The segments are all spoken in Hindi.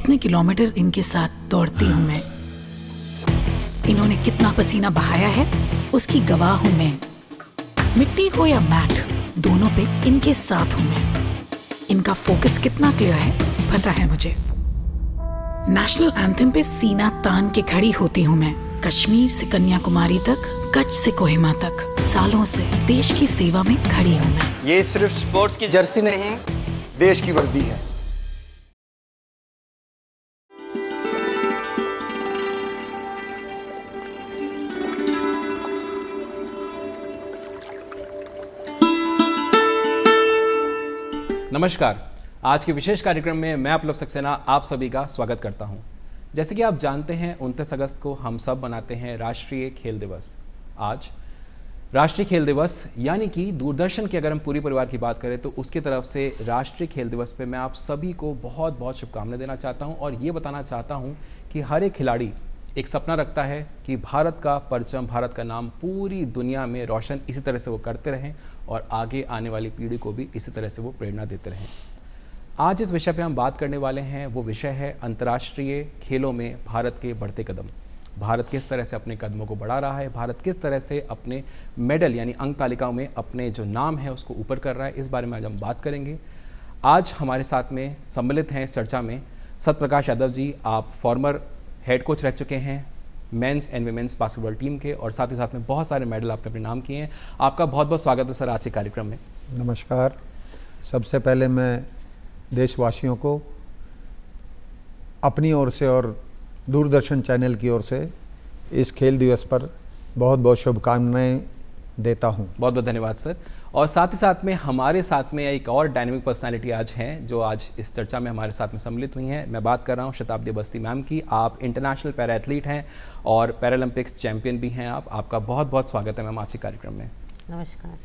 कितने किलोमीटर इनके साथ दौड़ती हूँ मैं, इन्होंने कितना पसीना बहाया है उसकी गवाह हूँ मैं। मिट्टी हो या मैट, दोनों पे इनके साथ हूँ मैं। इनका फोकस कितना क्लियर है पता है मुझे। नेशनल एंथम पे सीना तान के खड़ी होती हूँ मैं। कश्मीर से कन्याकुमारी तक, कच्छ से कोहिमा तक, सालों से देश की सेवा में खड़ी हूँ मैं। ये सिर्फ स्पोर्ट्स की जर्सी नहीं, देश की वर्दी है। नमस्कार, आज के विशेष कार्यक्रम में मैं अपलव सक्सेना आप सभी का स्वागत करता हूं। जैसे कि आप जानते हैं 29 अगस्त को हम सब मनाते हैं राष्ट्रीय खेल दिवस। आज राष्ट्रीय खेल दिवस यानी कि दूरदर्शन की अगर हम पूरी परिवार की बात करें तो उसकी तरफ से राष्ट्रीय खेल दिवस पे मैं आप सभी को बहुत बहुत शुभकामनाएं देना चाहता हूं और ये बताना चाहता हूं कि हर एक खिलाड़ी एक सपना रखता है कि भारत का परचम, भारत का नाम पूरी दुनिया में रोशन इसी तरह से वो करते रहें और आगे आने वाली पीढ़ी को भी इसी तरह से वो प्रेरणा देते रहें। आज इस विषय पे हम बात करने वाले हैं, वो विषय है अंतर्राष्ट्रीय खेलों में भारत के बढ़ते कदम। भारत किस तरह से अपने कदमों को बढ़ा रहा है, भारत किस तरह से अपने मेडल यानी अंक तालिकाओं में अपने जो नाम है उसको ऊपर कर रहा है, इस बारे में आज हम बात करेंगे। आज हमारे साथ में सम्मिलित हैं इस चर्चा में सत्यप्रकाश यादव जी। आप फॉर्मर हेड कोच रह चुके हैं men's and women's basketball team के और साथ ही साथ में बहुत सारे मेडल आपने अपने नाम किए हैं। आपका बहुत बहुत स्वागत है सर आज के कार्यक्रम में। नमस्कार। सबसे पहले मैं देशवासियों को अपनी ओर से और दूरदर्शन चैनल की ओर से इस खेल दिवस पर बहुत बहुत शुभकामनाएं देता हूं। बहुत बहुत धन्यवाद सर। और साथ ही साथ में हमारे साथ में एक और डायनेमिक पर्सनालिटी आज हैं जो आज इस चर्चा में हमारे साथ में सम्मिलित हुई हैं। मैं बात कर रहा हूं शताब्दी अवस्थी मैम की। आप इंटरनेशनल पैरा एथलीट हैं और पैरालंपिक्स चैंपियन भी हैं। आपका बहुत बहुत स्वागत है मैम आज के कार्यक्रम में। नमस्कार।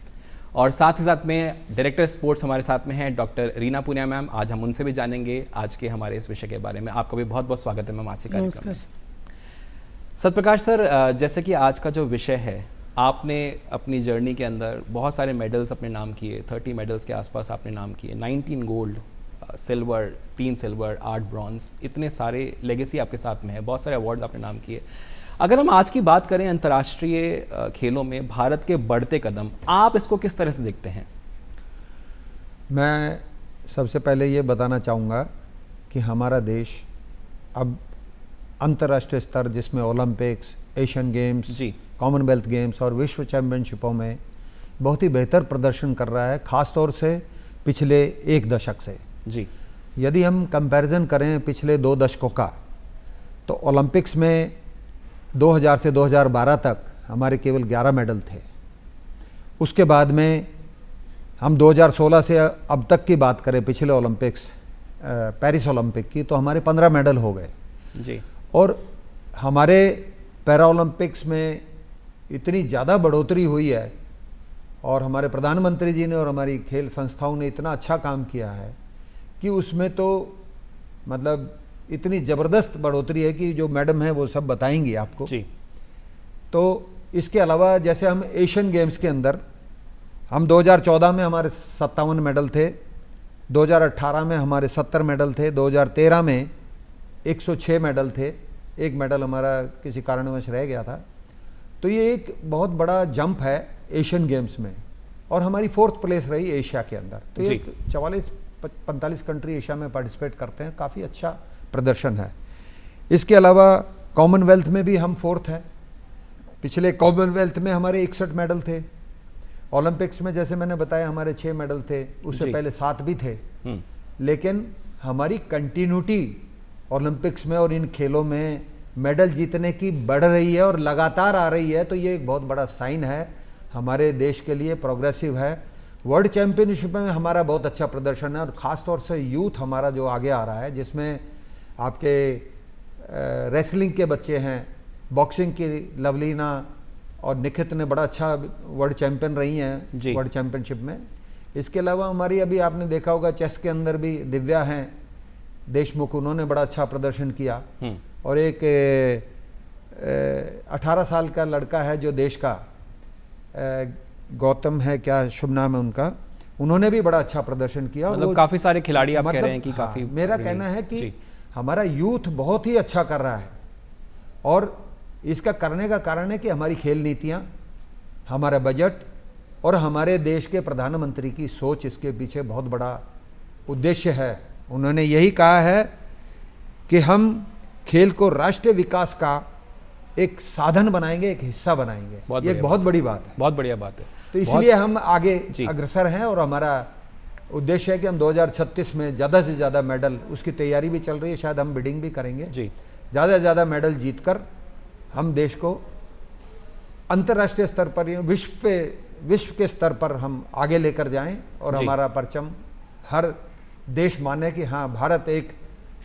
और साथ ही साथ में डायरेक्टर स्पोर्ट्स हमारे साथ में हैं डॉक्टर रीना पुनिया मैम। आज हम उनसे भी जानेंगे आज के हमारे इस विषय के बारे में। आपका भी बहुत बहुत स्वागत है मैम आज के कार्यक्रम में। सत्यप्रकाश सर, जैसे कि आज का जो विषय है, आपने अपनी जर्नी के अंदर बहुत सारे मेडल्स अपने नाम किए, 30 मेडल्स के आसपास आपने नाम किए, 19 गोल्ड, सिल्वर, 3 सिल्वर, 8 ब्रॉन्ज, इतने सारे लेगेसी आपके साथ में है, बहुत सारे अवार्ड आपने नाम किए। अगर हम आज की बात करें अंतर्राष्ट्रीय खेलों में भारत के बढ़ते कदम, आप इसको किस तरह से देखते हैं? मैं सबसे पहले ये बताना चाहूँगा कि हमारा देश अब अंतर्राष्ट्रीय स्तर जिसमें ओलंपिक्स, एशियन गेम्स जी, कॉमनवेल्थ गेम्स और विश्व चैंपियनशिपों में बहुत ही बेहतर प्रदर्शन कर रहा है, ख़ास तौर से पिछले एक दशक से जी। यदि हम कंपैरिजन करें पिछले 2 दशकों का, तो ओलंपिक्स में 2000 से 2012 तक हमारे केवल 11 मेडल थे। उसके बाद में हम 2016 से अब तक की बात करें पिछले ओलंपिक्स, पेरिस ओलंपिक की, तो हमारे 15 मेडल हो गए जी। और हमारे पैरा ओलंपिक्स में इतनी ज़्यादा बढ़ोतरी हुई है और हमारे प्रधानमंत्री जी ने और हमारी खेल संस्थाओं ने इतना अच्छा काम किया है कि उसमें तो मतलब इतनी ज़बरदस्त बढ़ोतरी है कि जो मैडम है वो सब बताएंगी आपको जी। तो इसके अलावा जैसे हम एशियन गेम्स के अंदर हम 2014 में हमारे 57 मेडल थे, 2018 में हमारे 70 मेडल थे, 2013 में 106 मेडल थे, एक मेडल हमारा किसी कारणवश रह गया था। तो ये एक बहुत बड़ा जंप है एशियन गेम्स में और हमारी 4th प्लेस रही एशिया के अंदर। तो ये 44-45 कंट्री एशिया में पार्टिसिपेट करते हैं, काफ़ी अच्छा प्रदर्शन है। इसके अलावा कॉमनवेल्थ में भी हम 4th हैं। पिछले कॉमनवेल्थ में हमारे 61 मेडल थे। ओलंपिक्स में जैसे मैंने बताया हमारे 6 मेडल थे, उससे पहले 7 भी थे। लेकिन हमारी कंटिन्यूटी ओलंपिक्स में और इन खेलों में मेडल जीतने की बढ़ रही है और लगातार आ रही है। तो ये एक बहुत बड़ा साइन है हमारे देश के लिए, प्रोग्रेसिव है। वर्ल्ड चैंपियनशिप में हमारा बहुत अच्छा प्रदर्शन है और ख़ास तौर से यूथ हमारा जो आगे आ रहा है, जिसमें आपके रेसलिंग के बच्चे हैं, बॉक्सिंग की लवलीना और निखित ने बड़ा अच्छा वर्ल्ड चैंपियन रही हैं वर्ल्ड चैंपियनशिप में। इसके अलावा हमारी अभी आपने देखा होगा चेस के अंदर भी दिव्या हैं देशमुख, उन्होंने बड़ा अच्छा प्रदर्शन किया। और एक 18 साल का लड़का है जो देश का, गौतम है क्या शुभ नाम है उनका, उन्होंने भी बड़ा अच्छा प्रदर्शन किया। मतलब काफी सारे खिलाड़ी आप कह रहे हैं कि काफी। मेरा कहना है कि हमारा यूथ बहुत ही अच्छा कर रहा है, और इसका करने का कारण है कि हमारी खेल नीतियाँ, हमारा बजट और हमारे देश के प्रधानमंत्री की सोच इसके पीछे बहुत बड़ा उद्देश्य है। उन्होंने यही कहा है कि हम खेल को राष्ट्रीय विकास का एक साधन बनाएंगे, एक हिस्सा बनाएंगे। ये एक बहुत बड़ी बात है, बहुत बढ़िया बात है। तो इसलिए हम आगे अग्रसर हैं और हमारा उद्देश्य है कि हम 2036 में ज़्यादा से ज़्यादा मेडल, उसकी तैयारी भी चल रही है, शायद हम बिडिंग भी करेंगे जी, ज़्यादा से ज़्यादा मेडल जीतकर हम देश को अंतर्राष्ट्रीय स्तर पर, विश्व के स्तर पर हम आगे लेकर जाएं और हमारा परचम हर देश माने कि हाँ, भारत एक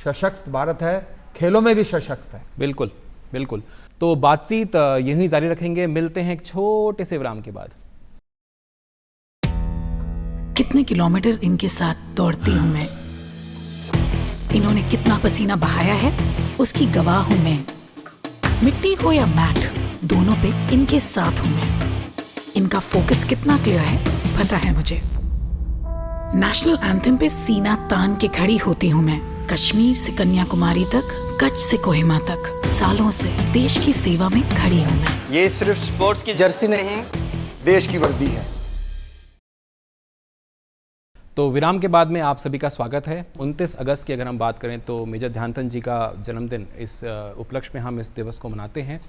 सशक्त भारत है, खेलों में भी सशक्त है। बिल्कुल बिल्कुल। तो बातचीत यहीं जारी रखेंगे, मिलते हैं एक छोटे से विराम के बाद। कितने किलोमीटर इनके साथ दौड़ती हूँ मैं, इन्होंने कितना पसीना बहाया है उसकी गवाह हूँ मैं। मिट्टी हो या मैट, दोनों पे इनके साथ हूँ मैं। इनका फोकस कितना क्लियर है पता है मुझे। नेशनल एंथम पे सीना तान के खड़ी होती हूँ मैं। कश्मीर से कन्याकुमारी तक, कच्छ से कोहिमा तक, सालों से देश की सेवा में खड़ी हूँ मैं। ये सिर्फ स्पोर्ट्स की जर्सी नहीं, देश की वर्दी है। तो विराम के बाद में आप सभी का स्वागत है। 29 अगस्त की अगर हम बात करें तो मेजर ध्यानचंद जी का जन्मदिन, इस उपलक्ष्य में हम इस दिवस को मनाते हैं।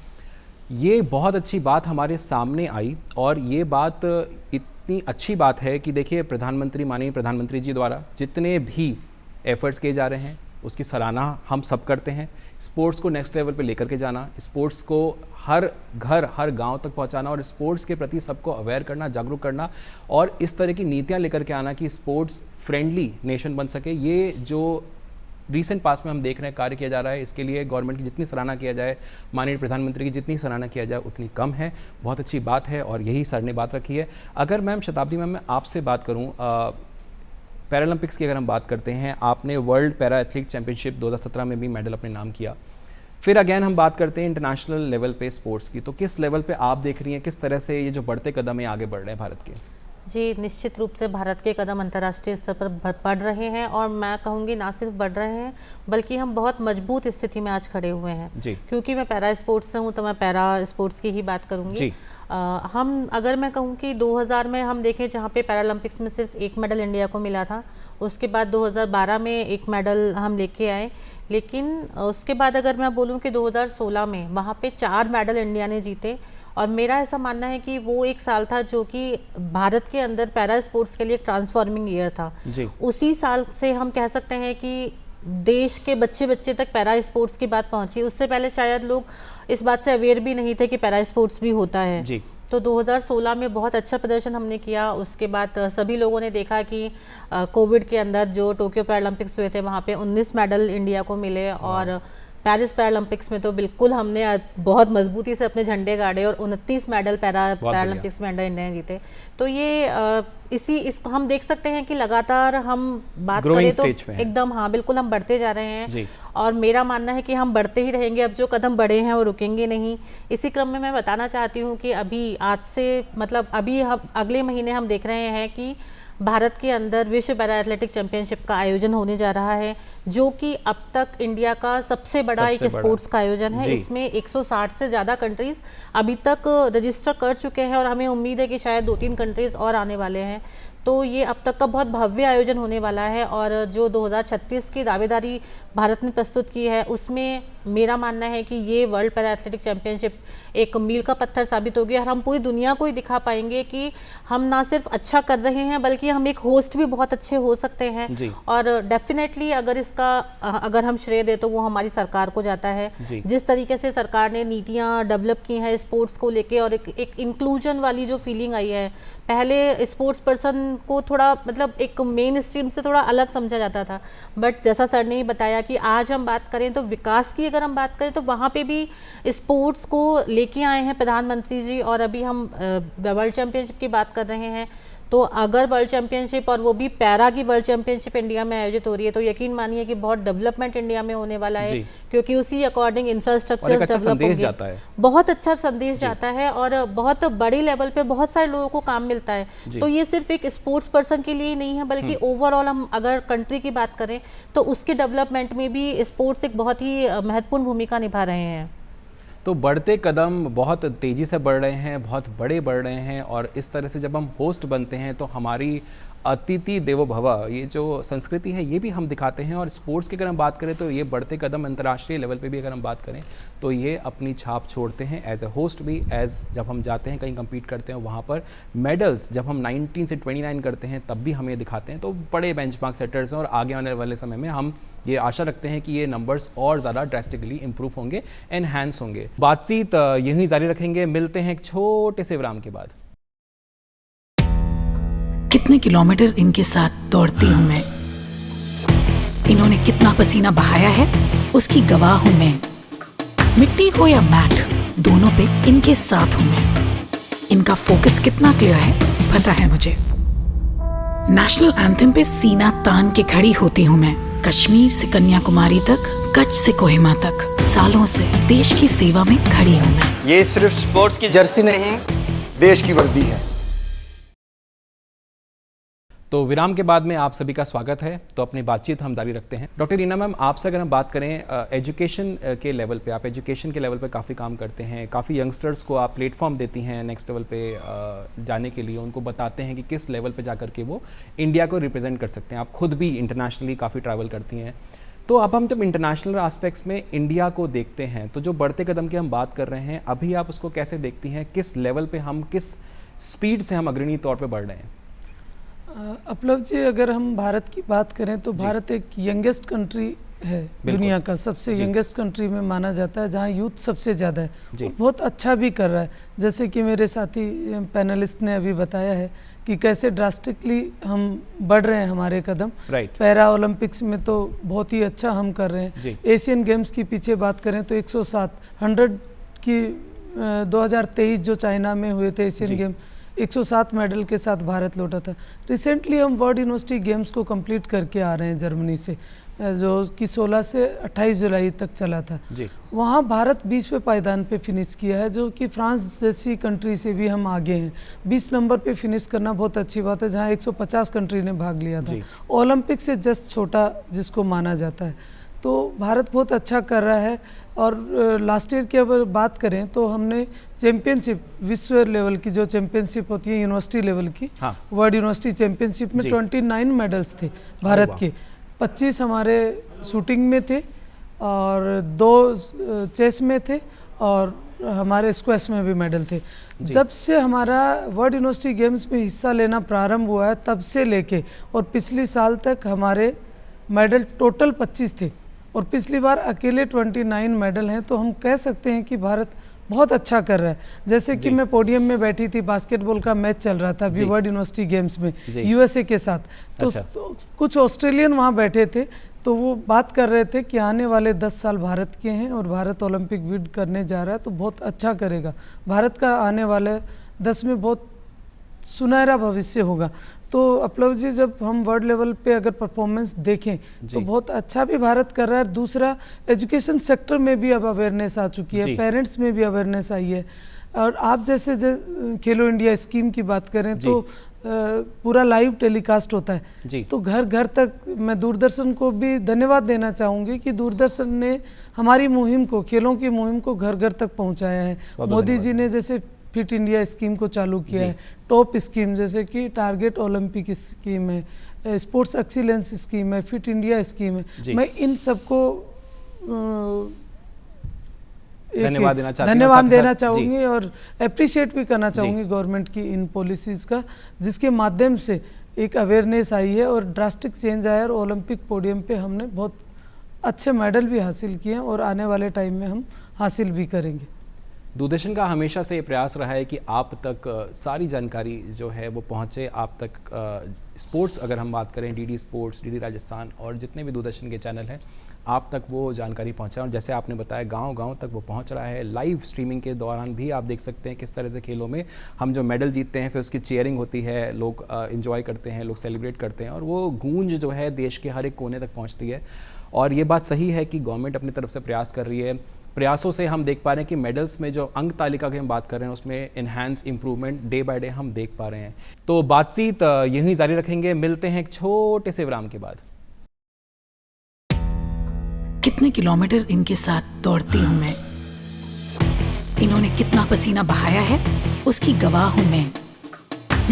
ये बहुत अच्छी बात हमारे सामने आई, और ये बात इतनी अच्छी बात है कि देखिए, माननीय प्रधानमंत्री जी द्वारा जितने भी एफर्ट्स किए जा रहे हैं उसकी सराहना हम सब करते हैं। स्पोर्ट्स को नेक्स्ट लेवल पे लेकर के जाना, स्पोर्ट्स को हर घर हर गांव तक पहुंचाना और स्पोर्ट्स के प्रति सबको अवेयर करना, जागरूक करना, और इस तरह की नीतियां लेकर के आना कि स्पोर्ट्स फ्रेंडली नेशन बन सके। ये जो रिसेंट पास में हम देख रहे हैं कार्य किया जा रहा है, इसके लिए गवर्नमेंट की जितनी सराहना किया जाए, माननीय प्रधानमंत्री की जितनी सराहना किया जाए उतनी कम है। बहुत अच्छी बात है और यही सर ने बात रखी है। अगर मैम शताब्दी मैम, मैं आपसे बात करूँ, पैरालंपिक्स की अगर हम बात करते हैं, आपने वर्ल्ड पैरा एथलीट चैंपियनशिप 2017 में भी मेडल अपने नाम किया। फिर अगेन हम बात करते हैं इंटरनेशनल लेवल पे स्पोर्ट्स की, तो किस लेवल पे आप देख रही हैं, किस तरह से ये जो बढ़ते कदम है आगे बढ़ रहे हैं भारत के? जी, निश्चित रूप से भारत के कदम अंतर्राष्ट्रीय स्तर पर बढ़ रहे हैं, और मैं कहूँगी ना सिर्फ बढ़ रहे हैं बल्कि हम बहुत मजबूत स्थिति में आज खड़े हुए हैं जी। क्योंकि मैं पैरा स्पोर्ट्स से हूँ तो मैं पैरा स्पोर्ट्स की ही बात करूँगी। हम अगर मैं कहूँ कि 2000 में हम देखें, जहाँ पे पैरालंपिक्स में सिर्फ एक मेडल इंडिया को मिला था, उसके बाद 2012 में एक मेडल हम लेके आए, लेकिन उसके बाद अगर मैं बोलूँ कि 2016 में वहाँ पे 4 मेडल इंडिया ने जीते। और मेरा ऐसा मानना है कि वो एक साल था जो कि भारत के अंदर पैरा स्पोर्ट्स के लिए एक ट्रांसफॉर्मिंग ईयर था जी। उसी साल से हम कह सकते हैं कि देश के बच्चे बच्चे तक पैरा स्पोर्ट्स की बात पहुंची। उससे पहले शायद लोग इस बात से अवेयर भी नहीं थे कि पैरा स्पोर्ट्स भी होता है जी। तो 2016 में बहुत अच्छा प्रदर्शन हमने किया। उसके बाद सभी लोगों ने देखा कि कोविड के अंदर जो टोक्यो पैरालंपिक्स हुए थे वहाँ पे 19 मेडल इंडिया को मिले, और पेरिस पैरालंपिक्स में तो बिल्कुल हमने बहुत मजबूती से अपने झंडे गाड़े और 29 मेडल पैरालंपिक्स में इंडिया ने जीते। तो ये इसको हम देख सकते हैं कि लगातार हम बात करें तो एकदम हाँ बिल्कुल हम बढ़ते जा रहे हैं, और मेरा मानना है कि हम बढ़ते ही रहेंगे। अब जो कदम बढ़े हैं वो रुकेंगे नहीं। इसी क्रम में मैं बताना चाहती हूँ कि अभी आज से मतलब अभी हम अगले महीने हम देख रहे हैं कि भारत के अंदर विश्व पैरा एथलेटिक चैंपियनशिप का आयोजन होने जा रहा है, जो कि अब तक इंडिया का सबसे बड़ा एक स्पोर्ट्स का आयोजन है। इसमें 160 से ज़्यादा कंट्रीज़ अभी तक रजिस्टर कर चुके हैं, और हमें उम्मीद है कि शायद 2-3 कंट्रीज़ और आने वाले हैं। तो ये अब तक का बहुत भव्य आयोजन होने वाला है, और जो 2036 की दावेदारी भारत ने प्रस्तुत की है उसमें मेरा मानना है कि ये वर्ल्ड पैरा एथलेटिक चैंपियनशिप एक मील का पत्थर साबित होगी, और हम पूरी दुनिया को ही दिखा पाएंगे कि हम ना सिर्फ अच्छा कर रहे हैं बल्कि हम एक होस्ट भी बहुत अच्छे हो सकते हैं। और डेफिनेटली अगर हम श्रेय दें तो वो हमारी सरकार को जाता है। जिस तरीके से सरकार ने नीतियाँ डेवलप की हैं स्पोर्ट्स को लेके, और एक इंक्लूजन वाली जो फीलिंग आई है, पहले स्पोर्ट्स पर्सन को थोड़ा मतलब एक मेन स्ट्रीम से थोड़ा अलग समझा जाता था, बट जैसा सर ने बताया कि आज हम बात करें तो विकास की अगर हम बात करें तो वहाँ पे भी स्पोर्ट्स को लेके आए हैं प्रधानमंत्री जी। और अभी हम वर्ल्ड चैंपियनशिप की बात कर रहे हैं तो अगर वर्ल्ड चैंपियनशिप और वो भी पैरा की वर्ल्ड चैंपियनशिप इंडिया में आयोजित हो रही है तो यकीन मानिए कि बहुत डेवलपमेंट इंडिया में होने वाला है, क्योंकि उसी अकॉर्डिंग इंफ्रास्ट्रक्चर डेवलप होंगे, बहुत अच्छा संदेश जाता है और बहुत बड़ी लेवल पे बहुत सारे लोगों को काम मिलता है। तो ये सिर्फ एक स्पोर्ट्स पर्सन के लिए ही नहीं है, बल्कि ओवरऑल हम अगर कंट्री की बात करें तो उसके डेवलपमेंट में भी स्पोर्ट्स एक बहुत ही महत्वपूर्ण भूमिका निभा रहे हैं। तो बढ़ते कदम बहुत तेज़ी से बढ़ रहे हैं, बहुत बड़े बढ़ रहे हैं, और इस तरह से जब हम होस्ट बनते हैं तो हमारी अतिथि देवो भव ये जो संस्कृति है ये भी हम दिखाते हैं। और स्पोर्ट्स की अगर हम बात करें तो ये बढ़ते कदम अंतर्राष्ट्रीय लेवल पे भी अगर हम बात करें तो ये अपनी छाप छोड़ते हैं एज ए होस्ट भी, एज जब हम जाते हैं कहीं कम्पीट करते हैं वहाँ पर मेडल्स जब हम 19 से 29 करते हैं तब भी हम ये दिखाते हैं। तो बड़े बेंचमार्क सेटर्स हैं और आगे आने वाले समय में हम ये आशा रखते हैं कि ये नंबर्स और ज़्यादा ड्रेस्टिकली इंप्रूव होंगे, एनहांस होंगे। बातचीत यहीं जारी रखेंगे, मिलते हैं एक छोटे से विराम के बाद। कितने किलोमीटर इनके साथ दौड़ती हूँ मैं, इन्होंने कितना पसीना बहाया है उसकी गवाह हूँ मैं। मिट्टी हो या मैट, दोनों पे इनके साथ हूँ मैं। इनका फोकस कितना क्लियर है पता है मुझे। नेशनल एंथम पे सीना तान के खड़ी होती हूँ मैं। कश्मीर से कन्याकुमारी तक, कच्छ से कोहिमा तक, सालों से देश की सेवा में खड़ी हूँ मैं। ये सिर्फ स्पोर्ट्स की जर्सी नहीं, देश की वर्दी है। तो विराम के बाद में आप सभी का स्वागत है। तो अपनी बातचीत हम जारी रखते हैं। डॉक्टर रीना मैम, आपसे अगर हम बात करें एजुकेशन के लेवल पे, आप एजुकेशन के लेवल पे काफ़ी काम करते हैं, काफ़ी यंगस्टर्स को आप प्लेटफॉर्म देती हैं नेक्स्ट लेवल पे जाने के लिए, उनको बताते हैं कि किस लेवल पे जा कर के वो इंडिया को रिप्रेजेंट कर सकते हैं। आप खुद भी इंटरनेशनली काफ़ी ट्रैवल करती हैं। तो अब हम जब इंटरनेशनल एस्पेक्ट्स में इंडिया को देखते हैं तो जो बढ़ते कदम की हम बात कर रहे हैं अभी, आप उसको कैसे देखती हैं? किस लेवल पे हम, किस स्पीड से हम अग्रणी तौर पे बढ़ रहे हैं? अपलव जी, अगर हम भारत की बात करें तो भारत एक यंगेस्ट कंट्री है, दुनिया का सबसे यंगेस्ट कंट्री में माना जाता है, जहाँ यूथ सबसे ज़्यादा है और बहुत अच्छा भी कर रहा है। जैसे कि मेरे साथी पैनलिस्ट ने अभी बताया है कि कैसे ड्रास्टिकली हम बढ़ रहे हैं हमारे कदम। पैरा ओलंपिक्स में तो बहुत ही अच्छा हम कर रहे हैं। एशियन गेम्स की पीछे बात करें तो 100 की 2023 जो चाइना में हुए थे एशियन गेम, 107 मेडल के साथ भारत लौटा था। रिसेंटली हम वर्ल्ड यूनिवर्सिटी गेम्स को कंप्लीट करके आ रहे हैं जर्मनी से, जो कि 16 से 28 जुलाई तक चला था। वहाँ भारत 20वें पायदान पे फिनिश किया है, जो कि फ्रांस जैसी कंट्री से भी हम आगे हैं। 20 नंबर पे फिनिश करना बहुत अच्छी बात है, जहाँ 150 कंट्री ने भाग लिया था। ओलंपिक से जस्ट छोटा जिसको माना जाता है, तो भारत बहुत अच्छा कर रहा है। और लास्ट ईयर की अगर बात करें तो हमने चैंपियनशिप, विश्व लेवल की जो चैंपियनशिप होती है यूनिवर्सिटी लेवल की, वर्ल्ड यूनिवर्सिटी चैंपियनशिप में 29 मेडल्स थे भारत के। 25 हमारे शूटिंग में थे और 2 चेस में थे और हमारे स्क्वैश में भी मेडल थे। जब से हमारा वर्ल्ड यूनिवर्सिटी गेम्स में हिस्सा लेना प्रारंभ हुआ है तब से लेके और पिछले साल तक हमारे मेडल टोटल 25 थे और पिछली बार अकेले 29 मेडल हैं। तो हम कह सकते हैं कि भारत बहुत अच्छा कर रहा है। जैसे कि मैं पोडियम में बैठी थी, बास्केटबॉल का मैच चल रहा था अभी वर्ल्ड यूनिवर्सिटी गेम्स में यूएसए के साथ, तो कुछ ऑस्ट्रेलियन वहाँ बैठे थे, तो वो बात कर रहे थे कि आने वाले 10 साल भारत के हैं और भारत ओलंपिक बिड करने जा रहा है, तो बहुत अच्छा करेगा। भारत का आने वाले 10 में बहुत सुनहरा भविष्य होगा। तो अपलव जी, जब हम वर्ल्ड लेवल पे अगर परफॉर्मेंस देखें तो बहुत अच्छा भी भारत कर रहा है। दूसरा, एजुकेशन सेक्टर में भी अब अवेयरनेस आ चुकी है, पेरेंट्स में भी अवेयरनेस आई है। और आप जैसे खेलो इंडिया स्कीम की बात करें तो पूरा लाइव टेलीकास्ट होता है, तो घर घर तक मैं दूरदर्शन को भी धन्यवाद देना चाहूँगी कि दूरदर्शन ने हमारी मुहिम को, खेलों की मुहिम को घर घर तक पहुँचाया है। मोदी जी ने जैसे फिट इंडिया स्कीम को चालू किया है, टॉप स्कीम जैसे कि टारगेट ओलंपिक स्कीम है, स्पोर्ट्स एक्सीलेंस स्कीम है, फिट इंडिया स्कीम है। मैं इन सबको धन्यवाद देना चाहूँगी और अप्रिशिएट भी करना चाहूँगी गवर्नमेंट की इन पॉलिसीज़ का, जिसके माध्यम से एक अवेयरनेस आई है और ड्रास्टिक चेंज आया और ओलंपिक पोडियम पे हमने बहुत अच्छे मेडल भी हासिल किए हैं और आने वाले टाइम में हम हासिल भी करेंगे। दूरदर्शन का हमेशा से ये प्रयास रहा है कि आप तक सारी जानकारी जो है वो पहुँचे, आप तक स्पोर्ट्स अगर हम बात करें, डीडी स्पोर्ट्स, डीडी राजस्थान और जितने भी दूरदर्शन के चैनल हैं, आप तक वो जानकारी पहुंचा, और जैसे आपने बताया गांव-गांव तक वो पहुंच रहा है। लाइव स्ट्रीमिंग के दौरान भी आप देख सकते हैं किस तरह से खेलों में हम जो मेडल जीतते हैं फिर उसकी चीयरिंग होती है, लोग एंजॉय करते हैं, लोग सेलिब्रेट करते हैं, और वो गूंज जो है देश के हर एक कोने तक पहुँचती है। और ये बात सही है कि गवर्नमेंट अपनी तरफ से प्रयास कर रही है। प्रयासों से हम देख पा रहे हैं कि मेडल्स में जो अंक तालिका की हम बात कर रहे हैं उसमें enhance improvement day by day हम देख पा रहे हैं। तो बातचीत यहीं जारी रखेंगे, मिलते हैं एक छोटे से विराम के बाद। कितने किलोमीटर इनके साथ दौड़ती हूँ मैं, इन्होंने कितना पसीना बहाया है उसकी गवाह हूँ मैं।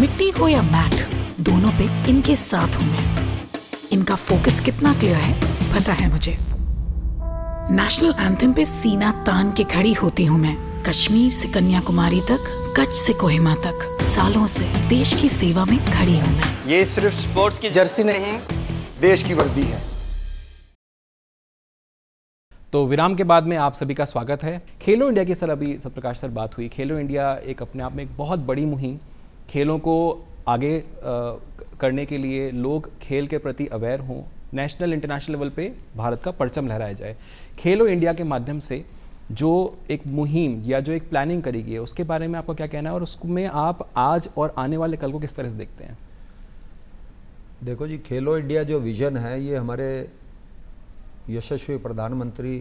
मिट्टी हो या मैट, दोनों पे इनके साथ हूँ मैं। इनका फोकस कितना क्लियर है पता है मुझे। नेशनल एंथम पे सीना तान के खड़ी होती हूँ मैं। कश्मीर से कन्याकुमारी तक, कच्छ से कोहिमा तक, सालों से देश की सेवा में खड़ी हूँ मैं। ये सिर्फ स्पोर्ट्स की जर्सी नहीं, देश की वर्दी है। तो विराम के बाद में आप सभी का स्वागत है। खेलो इंडिया की सर अभी सत्यप्रकाश सर बात हुई। खेलो इंडिया एक अपने आप में एक बहुत बड़ी मुहिम, खेलों को आगे करने के लिए लोग खेल के प्रति अवेयर हों, नेशनल इंटरनेशनल लेवल पे भारत का परचम लहराया जाए। खेलो इंडिया के माध्यम से जो एक मुहिम या जो एक प्लानिंग करी गई है उसके बारे में आपका क्या कहना है, और उसमें आप आज और आने वाले कल को किस तरह से देखते हैं? देखो जी, खेलो इंडिया जो विजन है ये हमारे यशस्वी प्रधानमंत्री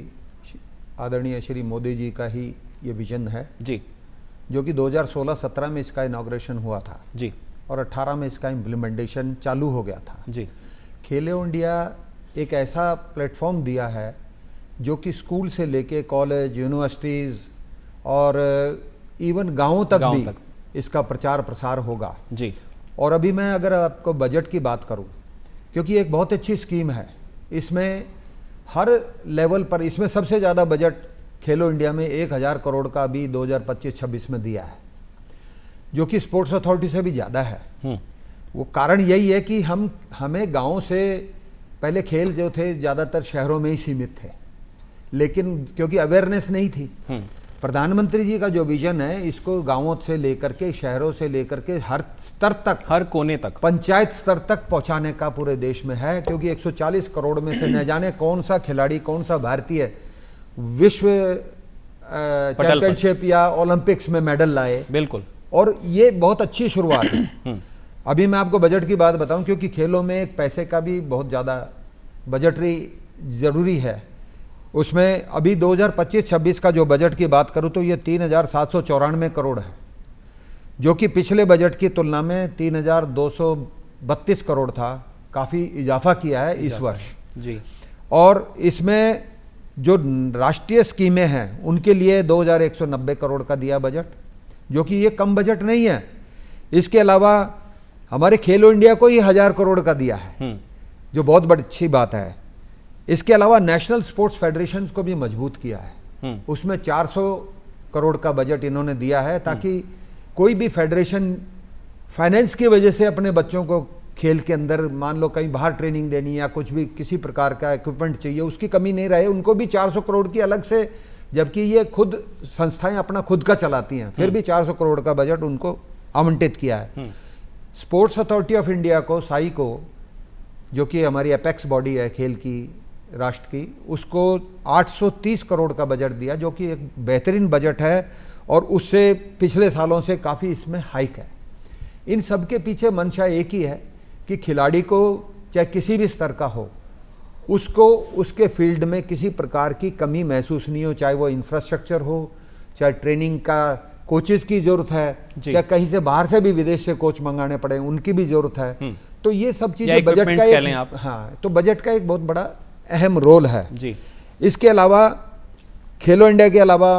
आदरणीय श्री मोदी जी का ही ये विजन है जी, जो कि 2016-17 में इसका इनॉग्रेशन हुआ था जी, और 18 में इसका इम्प्लीमेंटेशन चालू हो गया था जी। खेलो इंडिया एक ऐसा प्लेटफॉर्म दिया है जो कि स्कूल से लेके कॉलेज, यूनिवर्सिटीज़ और इवन गांवों तक भी इसका प्रचार प्रसार होगा जी। और अभी मैं अगर आपको बजट की बात करूं, क्योंकि एक बहुत अच्छी स्कीम है, इसमें हर लेवल पर, इसमें सबसे ज़्यादा बजट खेलो इंडिया में 1000 करोड़ का अभी 2025-26 में दिया है, जो कि स्पोर्ट्स अथॉरिटी से भी ज़्यादा है। वो कारण यही है कि हमें गाँव से पहले खेल जो थे ज़्यादातर शहरों में ही सीमित थे, लेकिन क्योंकि अवेयरनेस नहीं थी। प्रधानमंत्री जी का जो विजन है इसको गांवों से लेकर के, शहरों से लेकर के हर स्तर तक, हर कोने तक, पंचायत स्तर तक पहुंचाने का पूरे देश में है। क्योंकि 140 करोड़ में से न जाने कौन सा खिलाड़ी, कौन सा भारतीय विश्व चैंपियनशिप या ओलंपिक्स में मेडल लाए। बिल्कुल, और ये बहुत अच्छी शुरुआत है। अभी मैं आपको बजट की बात बताऊं, क्योंकि खेलों में एक पैसे का भी बहुत ज़्यादा बजटरी जरूरी है। उसमें अभी 2025-26 का जो बजट की बात करूं तो ये 3794 करोड़ है, जो कि पिछले बजट की तुलना में 3232 करोड़ था। काफ़ी इजाफा किया है इस वर्ष जी। और इसमें जो राष्ट्रीय स्कीमें हैं उनके लिए 2190 करोड़ का दिया बजट, जो कि ये कम बजट नहीं है। इसके अलावा हमारे खेलो इंडिया को ही 1000 करोड़ का दिया है, जो बहुत बड़ी अच्छी बात है। इसके अलावा नेशनल स्पोर्ट्स फेडरेशन को भी मजबूत किया है, उसमें 400 करोड़ का बजट इन्होंने दिया है, ताकि कोई भी फेडरेशन फाइनेंस की वजह से अपने बच्चों को खेल के अंदर, मान लो कहीं बाहर ट्रेनिंग देनी या कुछ भी किसी प्रकार का इक्विपमेंट चाहिए, उसकी कमी नहीं रहे। उनको भी 400 करोड़ की अलग से, जबकि ये खुद संस्थाएं अपना खुद का चलाती हैं, फिर भी 400 करोड़ का बजट उनको आवंटित किया है। स्पोर्ट्स अथॉरिटी ऑफ इंडिया को, साई को, जो कि हमारी एपेक्स बॉडी है खेल की, राष्ट्र की, उसको 830 करोड़ का बजट दिया, जो कि एक बेहतरीन बजट है और उससे पिछले सालों से काफ़ी इसमें हाइक है। इन सब के पीछे मंशा एक ही है कि खिलाड़ी को, चाहे किसी भी स्तर का हो, उसको उसके फील्ड में किसी प्रकार की कमी महसूस नहीं हो, चाहे वो इंफ्रास्ट्रक्चर हो, चाहे ट्रेनिंग का कोचेस की जरूरत है, चाहे कहीं से बाहर से भी विदेश से कोच मंगाने पड़े उनकी भी जरूरत है। तो ये सब चीज़ें बजट का एक, हाँ, तो बजट का एक बहुत बड़ा अहम रोल है जी। इसके अलावा खेलो इंडिया के अलावा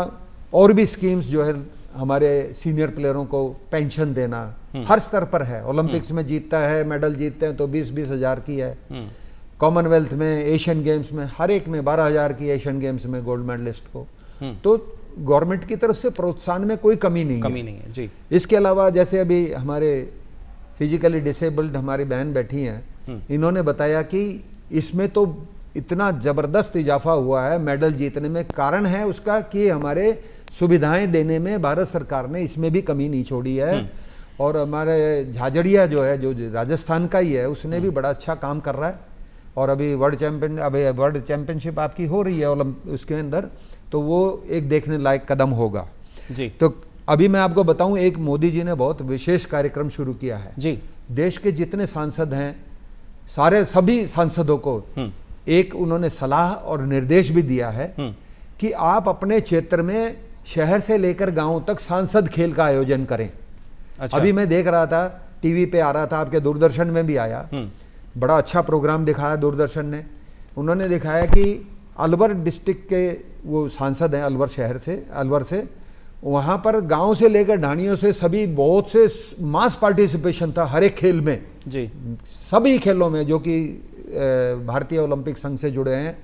और भी स्कीम्स जो है, हमारे सीनियर प्लेयरों को पेंशन देना हर स्तर पर है। ओलंपिक्स में जीतता है, मेडल जीतते हैं तो 20-20 हज़ार की है। कॉमनवेल्थ में, एशियन गेम्स में, हर एक में 12,000 की, एशियन गेम्स में गोल्ड मेडलिस्ट को। तो गवर्नमेंट की तरफ से प्रोत्साहन में कोई कमी नहीं है जी। इसके अलावा जैसे अभी हमारे फिजिकली डिसेबल्ड हमारी बहन बैठी हैं, इन्होंने बताया कि इसमें तो इतना ज़बरदस्त इजाफा हुआ है मेडल जीतने में। कारण है उसका कि हमारे सुविधाएं देने में भारत सरकार ने इसमें भी कमी नहीं छोड़ी है। और हमारे झाझड़िया जो है, जो राजस्थान का ही है, उसने भी बड़ा अच्छा काम कर रहा है। और अभी वर्ल्ड चैंपियनशिप आपकी हो रही है उसके अंदर, तो वो एक देखने लायक कदम होगा जी। तो अभी मैं आपको बताऊं, एक मोदी जी ने बहुत विशेष कार्यक्रम शुरू किया है जी। देश के जितने सांसद हैं सभी सांसदों को एक उन्होंने सलाह और निर्देश भी दिया है कि आप अपने क्षेत्र में शहर से लेकर गांव तक सांसद खेल का आयोजन करें। अच्छा। अभी मैं देख रहा था, टीवी पे आ रहा था, आपके दूरदर्शन में भी आया, बड़ा अच्छा प्रोग्राम दिखाया दूरदर्शन ने। उन्होंने दिखाया कि अलवर डिस्ट्रिक्ट के वो सांसद हैं, अलवर शहर से, अलवर से, वहाँ पर गांव से लेकर ढाणियों से सभी बहुत से मास पार्टिसिपेशन था हर एक खेल में जी, सभी खेलों में जो कि भारतीय ओलंपिक संघ से जुड़े हैं।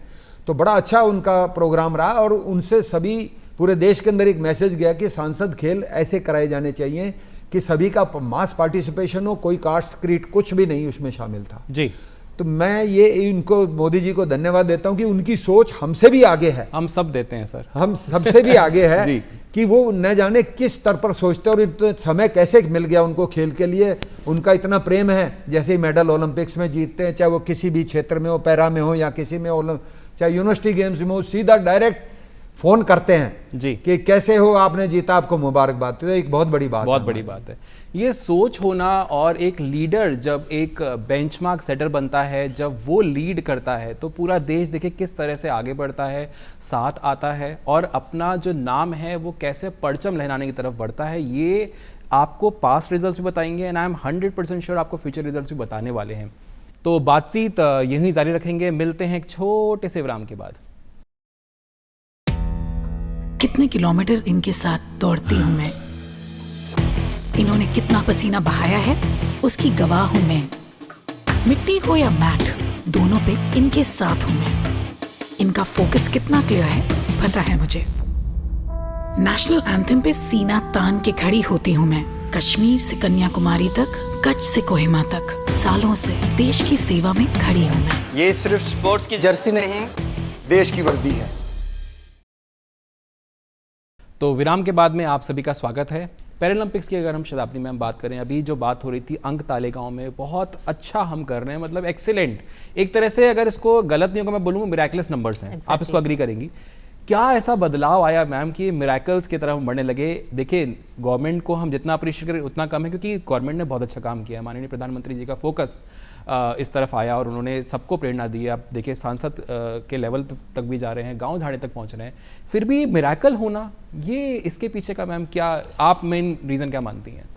तो बड़ा अच्छा उनका प्रोग्राम रहा और उनसे सभी पूरे देश के अंदर एक मैसेज गया कि सांसद खेल ऐसे कराए जाने चाहिए कि सभी का मास पार्टिसिपेशन हो, कोई कास्ट क्रीड कुछ भी नहीं उसमें शामिल था जी। तो मैं ये इनको मोदी जी को धन्यवाद देता हूं कि उनकी सोच हमसे भी आगे है। हम सब देते हैं सर, हम सबसे भी आगे है जी। कि वो न जाने किस स्तर पर सोचते हैं और इतना समय कैसे मिल गया उनको खेल के लिए, उनका इतना प्रेम है। जैसे ही मेडल ओलंपिक्स में जीतते हैं, चाहे वो किसी भी क्षेत्र में हो, पैरा में हो या किसी में चाहे यूनिवर्सिटी गेम्स में हो, सीधा डायरेक्ट फोन करते हैं जी कि कैसे हो, आपने जीता, आपको मुबारकबाद। तो एक बहुत बड़ी बात, बहुत बड़ी बात है ये सोच होना। और एक लीडर जब एक बेंचमार्क सेटर बनता है, जब वो लीड करता है, तो पूरा देश देखिए किस तरह से आगे बढ़ता है, साथ आता है और अपना जो नाम है वो कैसे परचम लहराने की तरफ बढ़ता है। ये आपको पास्ट रिजल्ट्स भी बताएंगे एंड आई एम 100% श्योर आपको फ्यूचर रिजल्ट्स भी बताने वाले हैं। तो बातचीत यहीं जारी रखेंगे, मिलते हैं एक छोटे से विराम के बाद। कितने किलोमीटर इनके साथ दौड़ती हूँ मैं, इन्होंने कितना पसीना बहाया है उसकी गवाह हूँ मैं। मिट्टी हो या मैट, दोनों पे इनके साथ हूँ मैं। इनका फोकस कितना क्लियर है पता है मुझे। नेशनल एंथम पे सीना तान के खड़ी होती हूँ मैं। कश्मीर से कन्याकुमारी तक, कच्छ से कोहिमा तक, सालों से देश की सेवा में खड़ी हूँ मैं। ये सिर्फ स्पोर्ट्स की जर्सी नहीं, देश की वर्दी है। तो विराम के बाद में आप सभी का स्वागत है। पैरालंपिक्स की अगर हम शताब्दी में हम बात करें, अभी जो बात हो रही थी अंक तालिकाओं में बहुत अच्छा हम कर रहे हैं, मतलब एक्सीलेंट। एक तरह से अगर इसको गलत नहीं होगा मैं बोलूँगा मिरेकलस नंबर्स हैं। आप इसको अग्री करेंगी? क्या ऐसा बदलाव आया मैम कि मिरेकल्स की तरफ बढ़ने लगे? देखिए गवर्नमेंट को हम जितना अप्रिशिएट करें उतना कम है, क्योंकि गवर्नमेंट ने बहुत अच्छा काम किया। माननीय प्रधानमंत्री जी का फोकस इस तरफ आया और उन्होंने सबको प्रेरणा दी। आप देखिए सांसद के लेवल तक भी जा रहे हैं, गांव झाड़े तक पहुंच रहे हैं, फिर भी मिरेकल होना, ये इसके पीछे का मैम क्या आप मेन रीज़न क्या मानती हैं?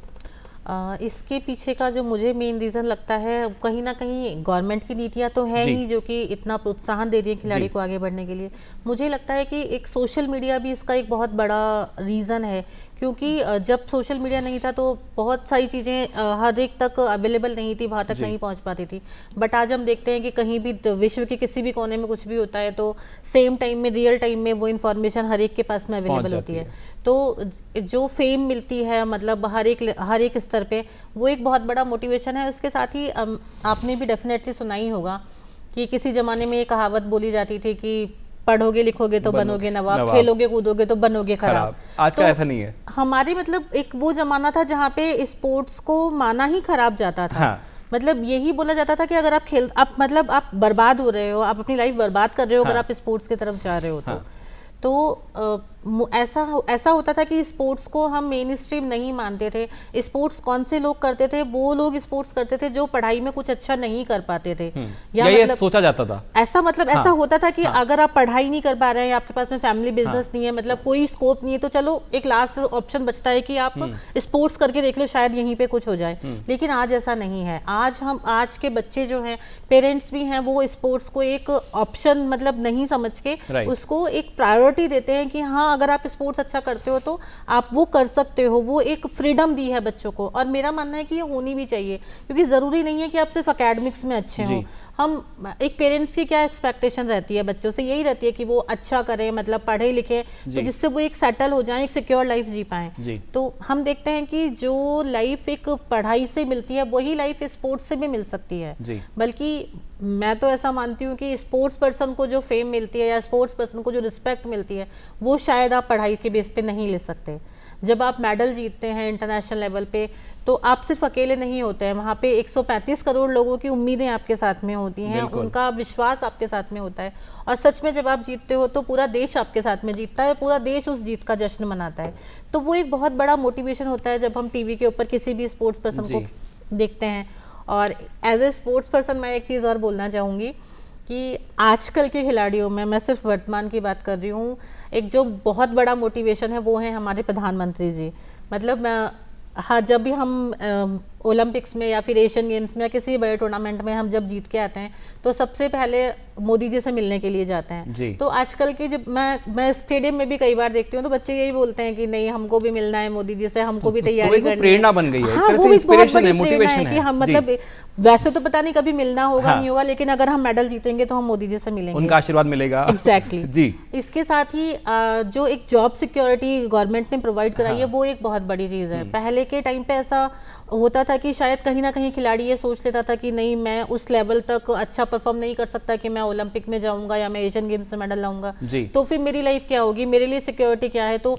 इसके पीछे का जो मुझे मेन रीज़न लगता है, कहीं ना कहीं गवर्नमेंट की नीतियां तो है ही जो कि इतना प्रोत्साहन दे रही है खिलाड़ी को आगे बढ़ने के लिए। मुझे लगता है कि एक सोशल मीडिया भी इसका एक बहुत बड़ा रीज़न है, क्योंकि जब सोशल मीडिया नहीं था तो बहुत सारी चीज़ें हर एक तक अवेलेबल नहीं थी, वहाँ तक नहीं पहुँच पाती थी। बट आज हम देखते हैं कि कहीं भी विश्व के किसी भी कोने में कुछ भी होता है तो सेम टाइम में, रियल टाइम में वो इन्फॉर्मेशन हर एक के पास में अवेलेबल होती है। तो जो फेम मिलती है मतलब हर एक स्तर पे, वो एक बहुत बड़ा मोटिवेशन है। उसके साथ ही आपने भी डेफिनेटली सुना ही होगा कि किसी ज़माने में ये कहावत बोली जाती थी कि पढ़ोगे लिखोगे तो बनोगे नवाब, खेलोगे कूदोगे तो बनोगे खराब। आज का ऐसा नहीं है। हमारे मतलब एक वो जमाना था जहाँ पे स्पोर्ट्स को माना ही खराब जाता था। मतलब यही बोला जाता था कि अगर आप मतलब आप बर्बाद हो रहे हो, आप अपनी लाइफ बर्बाद कर रहे हो अगर आप स्पोर्ट्स की तरफ जा रहे हो तो ऐसा होता था कि स्पोर्ट्स को हम मेन स्ट्रीम नहीं मानते थे। स्पोर्ट्स कौन से लोग करते थे? वो लोग स्पोर्ट्स करते थे जो पढ़ाई में कुछ अच्छा नहीं कर पाते थे, या मतलब सोचा जाता था ऐसा, मतलब ऐसा होता था कि अगर आप पढ़ाई नहीं कर पा रहे हैं, आपके पास में फैमिली बिजनेस नहीं है, मतलब कोई स्कोप नहीं है, तो चलो एक लास्ट ऑप्शन बचता है कि आप स्पोर्ट्स करके देख लो, शायद यहीं पे कुछ हो जाए। लेकिन आज ऐसा नहीं है। आज के बच्चे जो हैं, पेरेंट्स भी हैं, वो स्पोर्ट्स को एक ऑप्शन मतलब नहीं समझ के उसको एक प्रायोरिटी देते हैं कि हाँ अगर आप स्पोर्ट्स अच्छा करते हो तो आप वो कर सकते हो। वो एक फ्रीडम दी है बच्चों को, और मेरा मानना है कि ये होनी भी चाहिए, क्योंकि ज़रूरी नहीं है कि आप सिर्फ एकेडमिक्स में अच्छे हों। हम एक पेरेंट्स की क्या एक्सपेक्टेशन रहती है बच्चों से, यही रहती है कि वो अच्छा करें, मतलब पढ़े लिखे, तो जिससे वो एक सेटल हो जाएं, एक सिक्योर लाइफ जी पाएं। तो हम देखते हैं कि जो लाइफ एक पढ़ाई से मिलती है वही लाइफ स्पोर्ट्स से भी मिल सकती है। बल्कि मैं तो ऐसा मानती हूँ कि स्पोर्ट्स पर्सन को जो फेम मिलती है या स्पोर्ट्स पर्सन को जो रिस्पेक्ट मिलती है वो शायद आप पढ़ाई के बेस पे नहीं ले सकते। जब आप मेडल जीतते हैं इंटरनेशनल लेवल पे तो आप सिर्फ अकेले नहीं होते हैं, वहाँ पे 135 करोड़ लोगों की उम्मीदें आपके साथ में होती हैं, उनका विश्वास आपके साथ में होता है और सच में जब आप जीतते हो तो पूरा देश आपके साथ में जीतता है, पूरा देश उस जीत का जश्न मनाता है। तो वो एक बहुत बड़ा मोटिवेशन होता है जब हम टीवी के ऊपर किसी भी स्पोर्ट्स पर्सन को देखते हैं। और एज ए स्पोर्ट्स पर्सन मैं एक चीज़ और बोलना चाहूँगी कि आजकल के खिलाड़ियों में, मैं सिर्फ वर्तमान की बात कर रही हूँ, एक जो बहुत बड़ा मोटिवेशन है वो है हमारे प्रधानमंत्री जी। मतलब मैं हाँ, जब भी हम ओलंपिक्स में या फिर एशियन गेम्स में या किसी बड़े टूर्नामेंट में हम जब जीत के आते हैं तो सबसे पहले मोदी जी से मिलने के लिए जाते हैं। तो आजकल के जब मैं स्टेडियम में भी कई बार देखती हूँ तो बच्चे यही बोलते हैं कि नहीं, हमको भी मिलना है मोदी जी से, हमको भी तैयारी करनी है। प्रेरणा बन गई है। हाँ, वो भी बहुत बड़ी प्रेरणा है कि हम मतलब वैसे तो पता नहीं कभी मिलना होगा नहीं होगा, लेकिन अगर हम मेडल जीतेंगे तो हम मोदी जी से मिलेंगे, उनका आशीर्वाद मिलेगा। एग्जैक्टली जी। इसके साथ ही जो एक जॉब सिक्योरिटी गवर्नमेंट ने प्रोवाइड कराई है वो एक बहुत बड़ी चीज़ है। पहले के टाइम पे ऐसा होता था कि शायद कहीं ना कहीं खिलाड़ी ये सोच लेता था कि नहीं, मैं उस लेवल तक अच्छा परफॉर्म नहीं कर सकता कि मैं ओलंपिक में जाऊंगा या मैं एशियन गेम्स में मेडल लाऊंगा, तो फिर मेरी लाइफ क्या होगी, मेरे लिए सिक्योरिटी क्या है। तो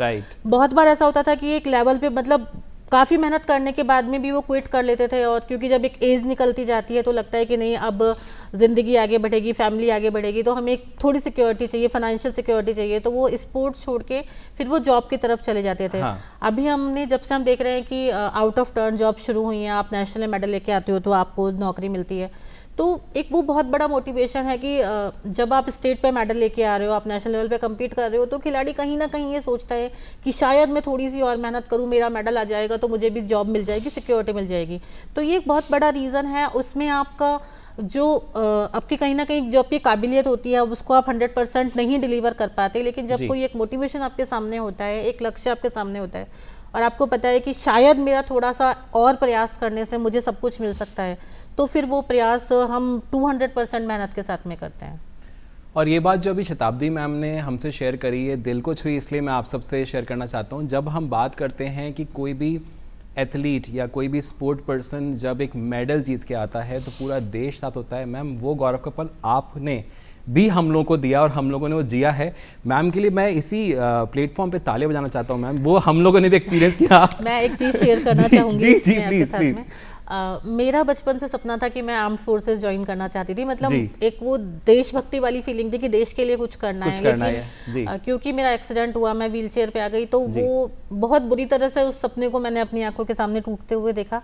बहुत बार ऐसा होता था कि एक लेवल पे मतलब काफ़ी मेहनत करने के बाद में भी वो क्विट कर लेते थे, और क्योंकि जब एक एज निकलती जाती है तो लगता है कि नहीं, अब ज़िंदगी आगे बढ़ेगी, फैमिली आगे बढ़ेगी, तो हमें एक थोड़ी सिक्योरिटी चाहिए, फाइनेंशियल सिक्योरिटी चाहिए, तो वो स्पोर्ट्स छोड़ के फिर वो जॉब की तरफ चले जाते थे। अभी हमने जब से हम देख रहे हैं कि आउट ऑफ टर्न जॉब शुरू हुई है, आप नेशनल मेडल लेके आते हो तो आपको नौकरी मिलती है, तो एक वो बहुत बड़ा मोटिवेशन है कि जब आप स्टेट पे मेडल लेके आ रहे हो, आप नेशनल लेवल पे कम्पीट कर रहे हो, तो खिलाड़ी कहीं ना कहीं ये सोचता है कि शायद मैं थोड़ी सी और मेहनत करूं, मेरा मेडल आ जाएगा तो मुझे भी जॉब मिल जाएगी, सिक्योरिटी मिल जाएगी। तो ये एक बहुत बड़ा रीज़न है। उसमें आपका जो आपकी कहीं ना कहीं जो आपकी काबिलियत होती है उसको आप 100% नहीं डिलीवर कर पाते, लेकिन जब कोई एक मोटिवेशन आपके सामने होता है, एक लक्ष्य आपके सामने होता है और आपको पता है कि शायद मेरा थोड़ा सा और प्रयास करने से मुझे सब कुछ मिल सकता है, तो फिर वो प्रयास हम 200% मेहनत के साथ में करते हैं। और ये बात जो अभी शताब्दी मैम ने हमसे शेयर करी है, दिल को छुई, इसलिए मैं आप सबसे शेयर करना चाहता हूँ। जब हम बात करते हैं कि कोई भी एथलीट या कोई भी स्पोर्ट पर्सन जब एक मेडल जीत के आता है तो पूरा देश साथ होता है। मैम, वो गौरव का पल आपने भी हम लोगों को दिया और हम लोगों ने वो जिया है। मैम के लिए मैं इसी प्लेटफॉर्म पे तालियां बजाना चाहता हूँ। मैम, वो हम लोगों ने भी एक्सपीरियंस किया। मैं एक चीज़ शेयर करना चाहूँगी प्लीज प्लीज। मेरा बचपन से सपना था कि मैं आर्म्ड फोर्सेस ज्वाइन करना चाहती थी। मतलब एक वो देशभक्ति वाली फीलिंग थी कि देश के लिए कुछ करना है। लेकिन क्योंकि मेरा एक्सीडेंट हुआ, मैं व्हील चेयर पे आ गई, तो वो बहुत बुरी तरह से उस सपने को मैंने अपनी आंखों के सामने टूटते हुए देखा।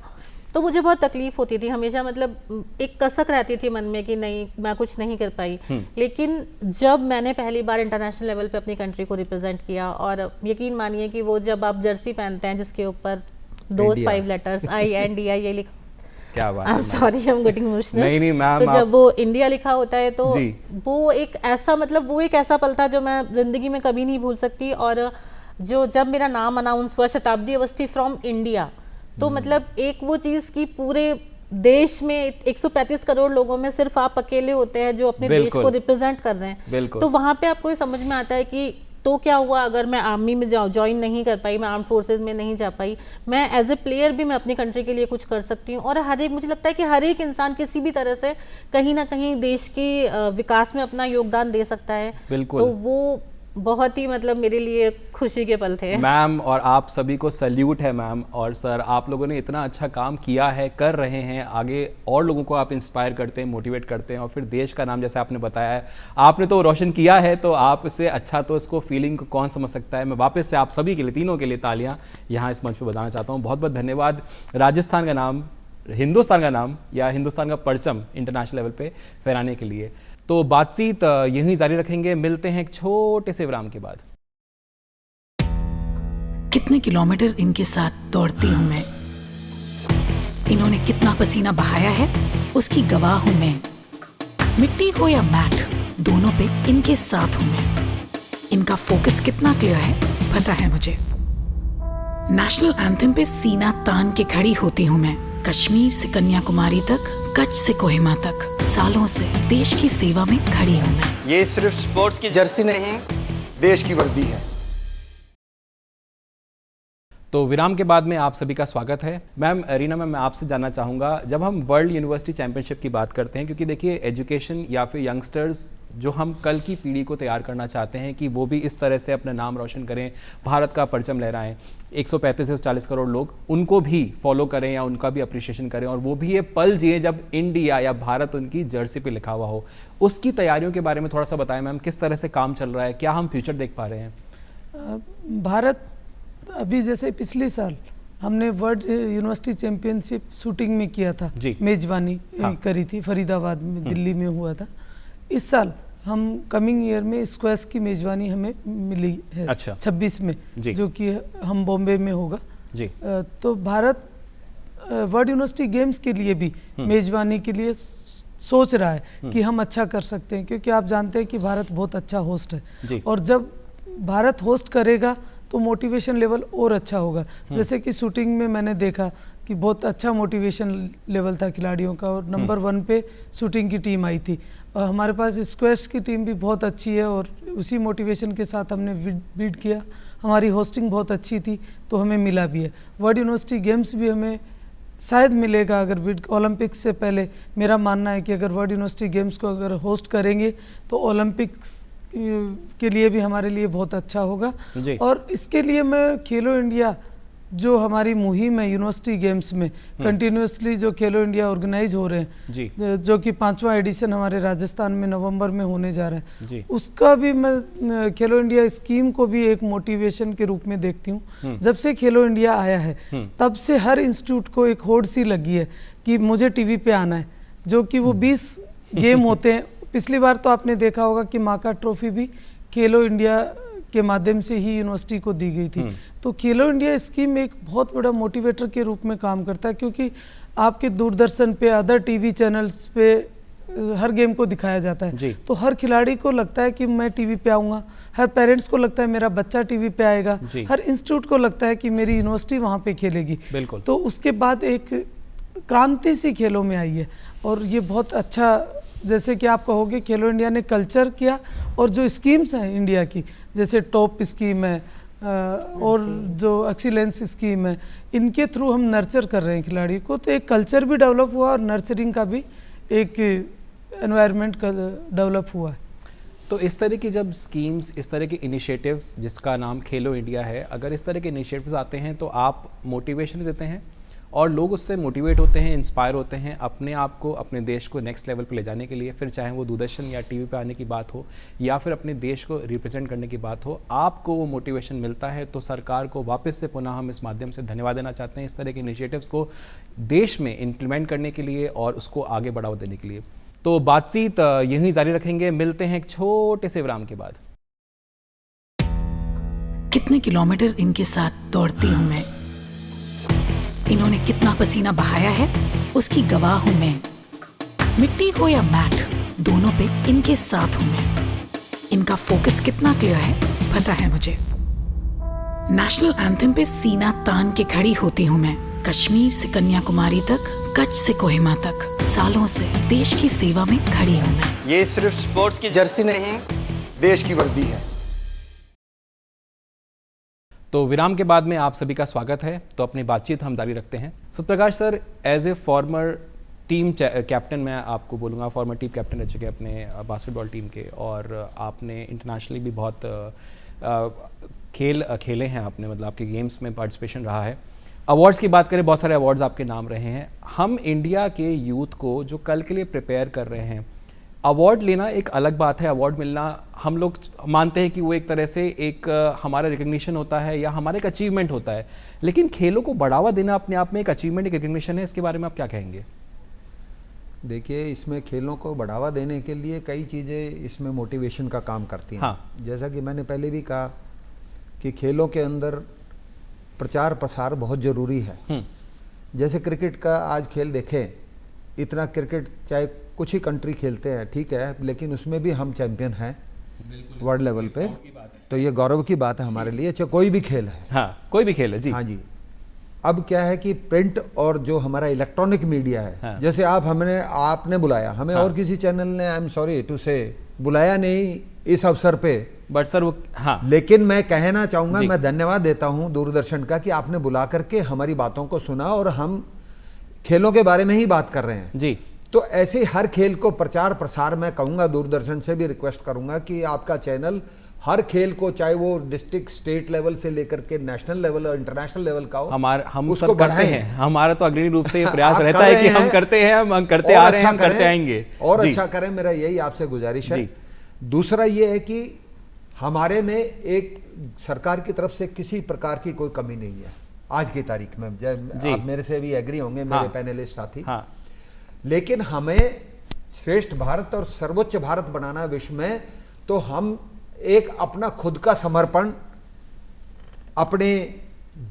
तो मुझे बहुत तकलीफ होती थी हमेशा, मतलब एक कसक रहती थी मन में कि नहीं, मैं कुछ नहीं कर पाई। लेकिन जब मैंने पहली बार इंटरनेशनल लेवल पे अपनी कंट्री को रिप्रेजेंट किया, और यकीन मानिए कि वो जब आप जर्सी पहनते हैं जिसके ऊपर those 5 letters INDI ये लिखा, क्या बात, I'm sorry, I'm getting emotional। नहीं मैम, तो जब वो इंडिया लिखा होता है तो वो एक ऐसा, मतलब वो एक ऐसा पल था जो मैं जिंदगी में कभी नहीं भूल सकती। और जो जब मेरा नाम अनाउंस हुआ शताब्दी अवस्थी फ्रॉम इंडिया, तो मतलब एक वो चीज़ की पूरे देश में 135 करोड़ लोगों में सिर्फ आप अकेले होते हैं जो अपने देश को रिप्रेजेंट कर रहे हैं। तो वहाँ पे आपको ये समझ में आता है कि तो क्या हुआ अगर मैं आर्मी में ज्वाइन नहीं कर पाई, मैं आर्म फोर्सेज में नहीं जा पाई, मैं एज ए प्लेयर भी मैं अपनी कंट्री के लिए कुछ कर सकती हूँ। और हर एक, मुझे लगता है कि हर एक इंसान किसी भी तरह से कहीं ना कहीं देश के विकास में अपना योगदान दे सकता है। तो वो बहुत ही, मतलब मेरे लिए खुशी के पल थे। मैम, और आप सभी को सैल्यूट है मैम और सर, आप लोगों ने इतना अच्छा काम किया है, कर रहे हैं, आगे और लोगों को आप इंस्पायर करते हैं, मोटिवेट करते हैं, और फिर देश का नाम, जैसे आपने बताया है, आपने तो रोशन किया है, तो आपसे अच्छा तो इसको फीलिंग को कौन समझ सकता है। मैं वापस से आप सभी के लिए, तीनों के लिए तालियां यहाँ इस मंच पर बजाना चाहता हूँ। बहुत बहुत धन्यवाद। राजस्थान का नाम, हिंदुस्तान का नाम या हिंदुस्तान का परचम इंटरनेशनल लेवल पे फहराने के लिए। तो बातचीत यहीं जारी रखेंगे, मिलते हैं एक छोटे से विराम के बाद। कितने किलोमीटर इनके साथ दौड़ती हूँ मैं, इन्होंने कितना पसीना बहाया है उसकी गवाह हूँ मैं। मिट्टी हो या मैट, दोनों पे इनके साथ हूँ मैं। इनका फोकस कितना क्लियर है पता है मुझे। नेशनल एंथम पे सीना तान के खड़ी होती हूँ मैं। कश्मीर से कन्याकुमारी तक, कच्छ से कोहिमा तक, सालों से देश की सेवा में खड़ी हूँ मैं। ये सिर्फ स्पोर्ट्स की जर्सी नहीं, देश की वर्दी है। तो विराम के बाद में आप सभी का स्वागत है। मैम रीना मैम, मैं आपसे जानना चाहूँगा, जब हम वर्ल्ड यूनिवर्सिटी चैंपियनशिप की बात करते हैं, क्योंकि देखिए एजुकेशन या फिर यंगस्टर्स जो हम कल की पीढ़ी को तैयार करना चाहते हैं कि वो भी इस तरह से अपना नाम रोशन करें, भारत का परचम लहराएं, 135 से 40 करोड़ लोग उनको भी फॉलो करें या उनका भी अप्रिशिएशन करें, और वो भी ये पल जिए जब इंडिया या भारत उनकी जर्सी पे लिखा हुआ हो। उसकी तैयारियों के बारे में थोड़ा सा बताएं मैम, किस तरह से काम चल रहा है, क्या हम फ्यूचर देख पा रहे हैं? भारत अभी जैसे पिछले साल हमने वर्ल्ड यूनिवर्सिटी चैंपियनशिप शूटिंग में किया था, मेजबानी करी थी, फरीदाबाद में, दिल्ली में हुआ था। इस साल हम कमिंग ईयर में स्क्वैश की मेजबानी हमें मिली है। अच्छा। 26 में, जो कि हम बॉम्बे में होगा जी। तो भारत वर्ल्ड यूनिवर्सिटी गेम्स के लिए भी मेजबानी के लिए सोच रहा है कि हम अच्छा कर सकते हैं, क्योंकि आप जानते हैं कि भारत बहुत अच्छा होस्ट है, और जब भारत होस्ट करेगा तो मोटिवेशन लेवल और अच्छा होगा। जैसे कि शूटिंग में मैंने देखा कि बहुत अच्छा मोटिवेशन लेवल था खिलाड़ियों का, और नंबर 1 पे शूटिंग की टीम आई थी। और हमारे पास स्क्वैश की टीम भी बहुत अच्छी है, और उसी मोटिवेशन के साथ हमने बीट किया। हमारी होस्टिंग बहुत अच्छी थी तो हमें मिला भी है। वर्ल्ड यूनिवर्सिटी गेम्स भी हमें शायद मिलेगा अगर ओलंपिक्स से पहले। मेरा मानना है कि अगर वर्ल्ड यूनिवर्सिटी गेम्स को अगर होस्ट करेंगे तो ओलंपिक्स के लिए भी हमारे लिए बहुत अच्छा होगा। और इसके लिए मैं खेलो इंडिया जो हमारी मुहिम है यूनिवर्सिटी गेम्स में, कंटिन्यूसली जो खेलो इंडिया ऑर्गेनाइज हो रहे हैं, जो कि 5वां एडिशन हमारे राजस्थान में नवंबर में होने जा रहे हैं, उसका भी मैं खेलो इंडिया स्कीम को भी एक मोटिवेशन के रूप में देखती हूँ। जब से खेलो इंडिया आया है तब से हर इंस्टीट्यूट को एक होड़ सी लगी है कि मुझे टीवी पे आना है, जो कि वो 20 गेम होते हैं। पिछली बार तो आपने देखा होगा कि माका ट्रॉफी भी खेलो इंडिया के माध्यम से ही यूनिवर्सिटी को दी गई थी। तो खेलो इंडिया स्कीम एक बहुत बड़ा मोटिवेटर के रूप में काम करता है, क्योंकि आपके दूरदर्शन पे, अदर टीवी चैनल्स पे हर गेम को दिखाया जाता है। तो हर खिलाड़ी को लगता है कि मैं टीवी पे आऊँगा, हर पेरेंट्स को लगता है मेरा बच्चा टीवी पे आएगा, हर इंस्टीट्यूट को लगता है कि मेरी यूनिवर्सिटी वहाँ पे खेलेगी। तो उसके बाद एक क्रांति सी खेलों में आई है, और ये बहुत अच्छा, जैसे कि आप कहोगे खेलो इंडिया ने कल्चर किया, और जो स्कीम्स हैं इंडिया की, जैसे टॉप स्कीम है और जो एक्सीलेंस स्कीम है, इनके थ्रू हम नर्चर कर रहे हैं खिलाड़ी को। तो एक कल्चर भी डेवलप हुआ और नर्चरिंग का भी एक एनवायरनमेंट का डेवलप हुआ है। तो इस तरह की जब स्कीम्स, इस तरह के इनिशिएटिव्स जिसका नाम खेलो इंडिया है, अगर इस तरह के इनिशिएटिव्स आते हैं तो आप मोटिवेशन देते हैं और लोग उससे मोटिवेट होते हैं, इंस्पायर होते हैं अपने आप को, अपने देश को नेक्स्ट लेवल पे ले जाने के लिए, फिर चाहे वो दूरदर्शन या टीवी पे आने की बात हो या फिर अपने देश को रिप्रेजेंट करने की बात हो, आपको वो मोटिवेशन मिलता है। तो सरकार को वापस से पुनः हम इस माध्यम से धन्यवाद देना चाहते हैं इस तरह के इनिशिएटिव्स को देश में इम्प्लीमेंट करने के लिए और उसको आगे बढ़ावा देने के लिए। तो बातचीत यहीं जारी रखेंगे, मिलते हैं एक छोटे से विराम के बाद। कितने किलोमीटर इनके साथ दौड़ती हूँ मैं, इन्होंने कितना पसीना बहाया है उसकी गवाह हूं मैं। मिट्टी हो या मैट, दोनों पे इनके साथ हूं मैं। इनका फोकस कितना क्लियर है पता है मुझे। नेशनल एंथम पे सीना तान के खड़ी होती हूं मैं। कश्मीर से कन्याकुमारी तक, कच्छ से कोहिमा तक, सालों से देश की सेवा में खड़ी हूं मैं। ये सिर्फ स्पोर्ट्स की जर्सी नहीं, देश की वर्दी है। तो विराम के बाद में आप सभी का स्वागत है। तो अपनी बातचीत हम जारी रखते हैं। Satyaprakash sir, as a former team captain, मैं आपको बोलूँगा, फॉर्मर टीम कैप्टन रह चुके अपने बास्केटबॉल टीम के, और आपने इंटरनेशनली भी बहुत खेले हैं आपने, मतलब आपके गेम्स में पार्टिसिपेशन रहा है। अवार्ड्स की बात करें, बहुत सारे अवार्ड्स आपके नाम रहे हैं। हम इंडिया के यूथ को जो कल के लिए प्रिपेयर कर रहे हैं, अवार्ड लेना एक अलग बात है। अवार्ड मिलना हम लोग मानते हैं कि वो एक तरह से एक हमारा रिकग्निशन होता है या हमारा एक अचीवमेंट होता है, लेकिन खेलों को बढ़ावा देना अपने आप में एक अचीवमेंट, एक रिकग्निशन है। इसके बारे में आप क्या कहेंगे? देखिए, इसमें खेलों को बढ़ावा देने के लिए कई चीज़ें इसमें मोटिवेशन का काम करती हैं। जैसा कि मैंने पहले भी कहा कि खेलों के अंदर प्रचार प्रसार बहुत ज़रूरी है। जैसे क्रिकेट का आज खेल देखें, इतना क्रिकेट चाहे कुछ ही कंट्री खेलते हैं, ठीक है, लेकिन उसमें भी हम चैंपियन हैं वर्ल्ड लेवल पे, तो ये गौरव की बात है हमारे लिए, चाहे कोई भी खेल है। हाँ, कोई भी खेल है जी। हाँ जी। अब क्या है कि प्रिंट और जो हमारा इलेक्ट्रॉनिक मीडिया है, जैसे आपने बुलाया हमें, और किसी चैनल ने, आई एम सॉरी टू से, बुलाया नहीं इस अवसर पे। बट सर वो, हाँ, लेकिन मैं कहना चाहूंगा, मैं धन्यवाद देता हूं दूरदर्शन का कि आपने बुला करके हमारी बातों को सुना और हम खेलों के बारे में ही बात कर रहे हैं जी। तो ऐसे ही हर खेल को प्रचार प्रसार मैं कहूंगा, दूरदर्शन से भी रिक्वेस्ट करूंगा कि आपका चैनल हर खेल को, चाहे वो डिस्ट्रिक्ट स्टेट लेवल से लेकर के नेशनल लेवल और इंटरनेशनल लेवल का हो, हम उसको सब करते हैं। हमारा तो अग्रणी रूप से ये प्रयास रहता है कि हम करते हैं, हम करते आ रहे हैं, हम करते आएंगे और अच्छा करें। मेरा यही आपसे गुजारिश है। दूसरा ये है कि हमारे में एक सरकार की तरफ से किसी प्रकार की कोई कमी नहीं है आज की तारीख में। आप मेरे से भी एग्री होंगे, मेरे पैनलिस्ट साथी। लेकिन हमें श्रेष्ठ भारत और सर्वोच्च भारत बनाना विश्व में, तो हम एक अपना खुद का समर्पण, अपने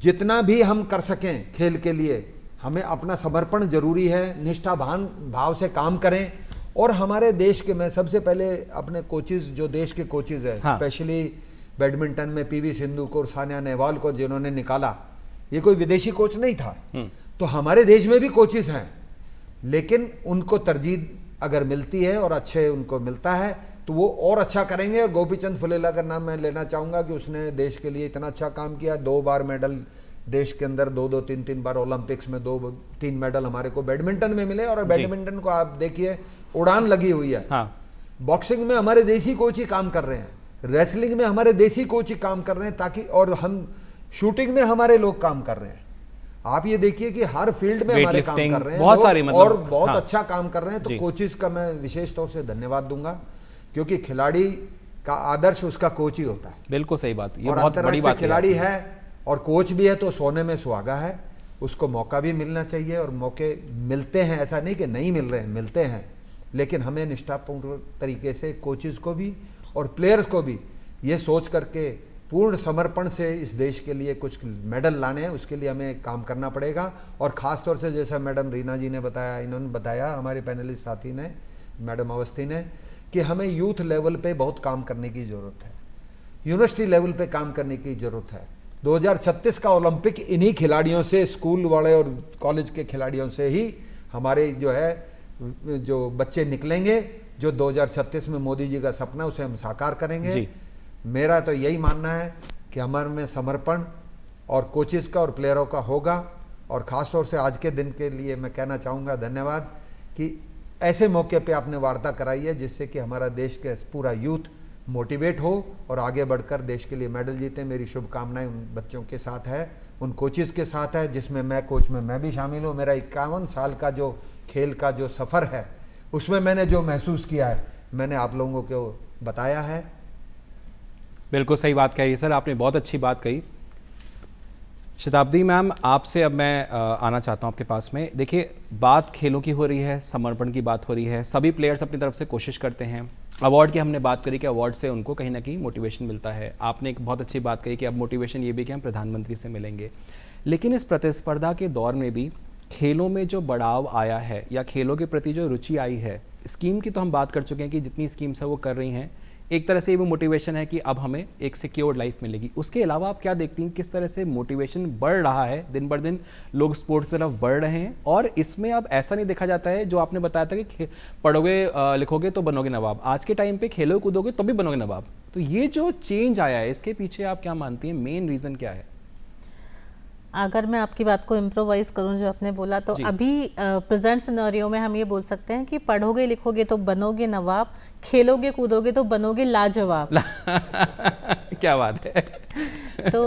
जितना भी हम कर सकें खेल के लिए, हमें अपना समर्पण जरूरी है। निष्ठावान भाव से काम करें। और हमारे देश के, मैं सबसे पहले अपने कोचेज, जो देश के कोचेज हैं, स्पेशली बैडमिंटन में पीवी सिंधु को और सानिया नेहवाल को जिन्होंने निकाला, ये कोई विदेशी कोच नहीं था, तो हमारे देश में भी कोचेज हैं, लेकिन उनको तरजीह अगर मिलती है और अच्छे उनको मिलता है तो वो और अच्छा करेंगे। और गोपीचंद फुलेला का नाम मैं लेना चाहूंगा कि उसने देश के लिए इतना अच्छा काम किया। 2 बार मेडल देश के अंदर, 2-2, 3-3 बार ओलंपिक्स में 2-3 मेडल हमारे को बैडमिंटन में मिले। और बैडमिंटन को आप देखिए, उड़ान लगी हुई है। बॉक्सिंग में हमारे देसी कोच ही काम कर रहे हैं, रेसलिंग में हमारे देसी कोच ही काम कर रहे हैं, ताकि, और हम शूटिंग में हमारे लोग काम कर रहे हैं। आप ये देखिए कि हर फील्ड में हमारे काम कर रहे हैं बहुत सारी, मतलब, और बहुत अच्छा काम कर रहे हैं। तो कोचेस का मैं विशेष तौर से धन्यवाद दूंगा, क्योंकि खिलाड़ी का आदर्श उसका कोच ही होता है। बिल्कुल सही बात, ये और बहुत बड़ी बात है। खिलाड़ी है और कोच भी है तो सोने में सुहागा है। उसको मौका भी मिलना चाहिए, और मौके मिलते हैं, ऐसा नहीं कि नहीं मिल रहे हैं, मिलते हैं। लेकिन हमें निष्ठापूर्ण तरीके से कोचेस को भी और प्लेयर्स को भी ये सोच करके पूर्ण समर्पण से इस देश के लिए कुछ मेडल लाने हैं, उसके लिए हमें काम करना पड़ेगा। और ख़ास तौर से जैसा मैडम रीना जी ने बताया, इन्होंने बताया, हमारे पैनलिस्ट साथी ने, मैडम अवस्थी ने, कि हमें यूथ लेवल पे बहुत काम करने की ज़रूरत है, यूनिवर्सिटी लेवल पे काम करने की ज़रूरत है। 2036 का ओलंपिक इन्हीं खिलाड़ियों से, स्कूल वाले और कॉलेज के खिलाड़ियों से ही हमारे जो बच्चे निकलेंगे, जो 2036 में मोदी जी का सपना, उसे हम साकार करेंगे। मेरा तो यही मानना है कि हमारे में समर्पण और कोचेस का और प्लेयरों का होगा। और ख़ास तौर से आज के दिन के लिए मैं कहना चाहूँगा धन्यवाद कि ऐसे मौके पे आपने वार्ता कराई है, जिससे कि हमारा देश के पूरा यूथ मोटिवेट हो और आगे बढ़कर देश के लिए मेडल जीते। मेरी शुभकामनाएं उन बच्चों के साथ है, उन कोचेस के साथ है, जिसमें मैं कोच में मैं भी शामिल हूँ। मेरा 51 साल का जो खेल का जो सफ़र है, उसमें मैंने जो महसूस किया है, मैंने आप लोगों को बताया है। बिल्कुल सही बात कही सर, आपने बहुत अच्छी बात कही। शताब्दी मैम, आपसे अब मैं आना चाहता हूँ आपके पास में। देखिए, बात खेलों की हो रही है, समर्पण की बात हो रही है, सभी प्लेयर्स अपनी तरफ से कोशिश करते हैं। अवार्ड की हमने बात करी कि अवार्ड से उनको कहीं ना कहीं मोटिवेशन मिलता है। आपने एक बहुत अच्छी बात कही कि अब मोटिवेशन ये भी कि हम प्रधानमंत्री से मिलेंगे। लेकिन इस प्रतिस्पर्धा के दौर में भी खेलों में जो बढ़ाव आया है या खेलों के प्रति जो रुचि आई है, स्कीम की तो हम बात कर चुके हैं कि जितनी स्कीम्स है वो कर रही हैं, एक तरह से वो मोटिवेशन है कि अब हमें एक सिक्योर्ड लाइफ मिलेगी। उसके अलावा आप क्या देखती हैं, किस तरह से मोटिवेशन बढ़ रहा है, दिन बर दिन लोग स्पोर्ट्स की तरफ बढ़ रहे हैं? और इसमें अब ऐसा नहीं देखा जाता है जो आपने बताया था कि पढ़ोगे लिखोगे तो बनोगे नवाब, आज के टाइम पे खेलो कूदोगे तो भी बनोगे नवाब। तो ये जो चेंज आया है, इसके पीछे आप क्या मानती हैं, मेन रीज़न क्या है? अगर मैं आपकी बात को इम्प्रोवाइज करूं जो आपने बोला, तो अभी प्रेजेंट सिनेरियो में हम ये बोल सकते हैं कि पढ़ोगे लिखोगे तो बनोगे नवाब, खेलोगे कूदोगे तो बनोगे लाजवाब। क्या बात है। तो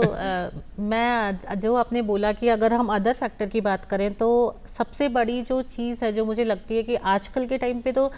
मैं जो आपने बोला कि अगर हम अदर फैक्टर की बात करें, तो सबसे बड़ी जो चीज़ है जो मुझे लगती है कि आजकल के टाइम पे तो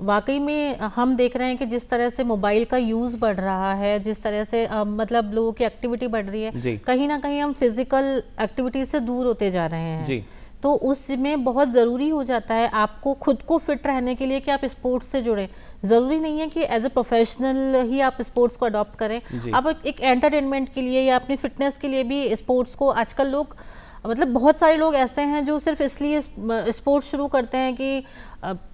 वाकई में हम देख रहे हैं कि जिस तरह से मोबाइल का यूज़ बढ़ रहा है, जिस तरह से मतलब लोगों की एक्टिविटी बढ़ रही है, कहीं ना कहीं हम फिजिकल एक्टिविटी से दूर होते जा रहे हैं। तो उसमें बहुत ज़रूरी हो जाता है आपको खुद को फिट रहने के लिए कि आप स्पोर्ट्स से जुड़ें। ज़रूरी नहीं है कि एज ए प्रोफेशनल ही आप स्पोर्ट्स को अडॉप्ट करें, आप एक एंटरटेनमेंट के लिए या अपनी फिटनेस के लिए भी स्पोर्ट्स को, आजकल लोग मतलब बहुत सारे लोग ऐसे हैं जो सिर्फ इसलिए स्पोर्ट्स शुरू करते हैं कि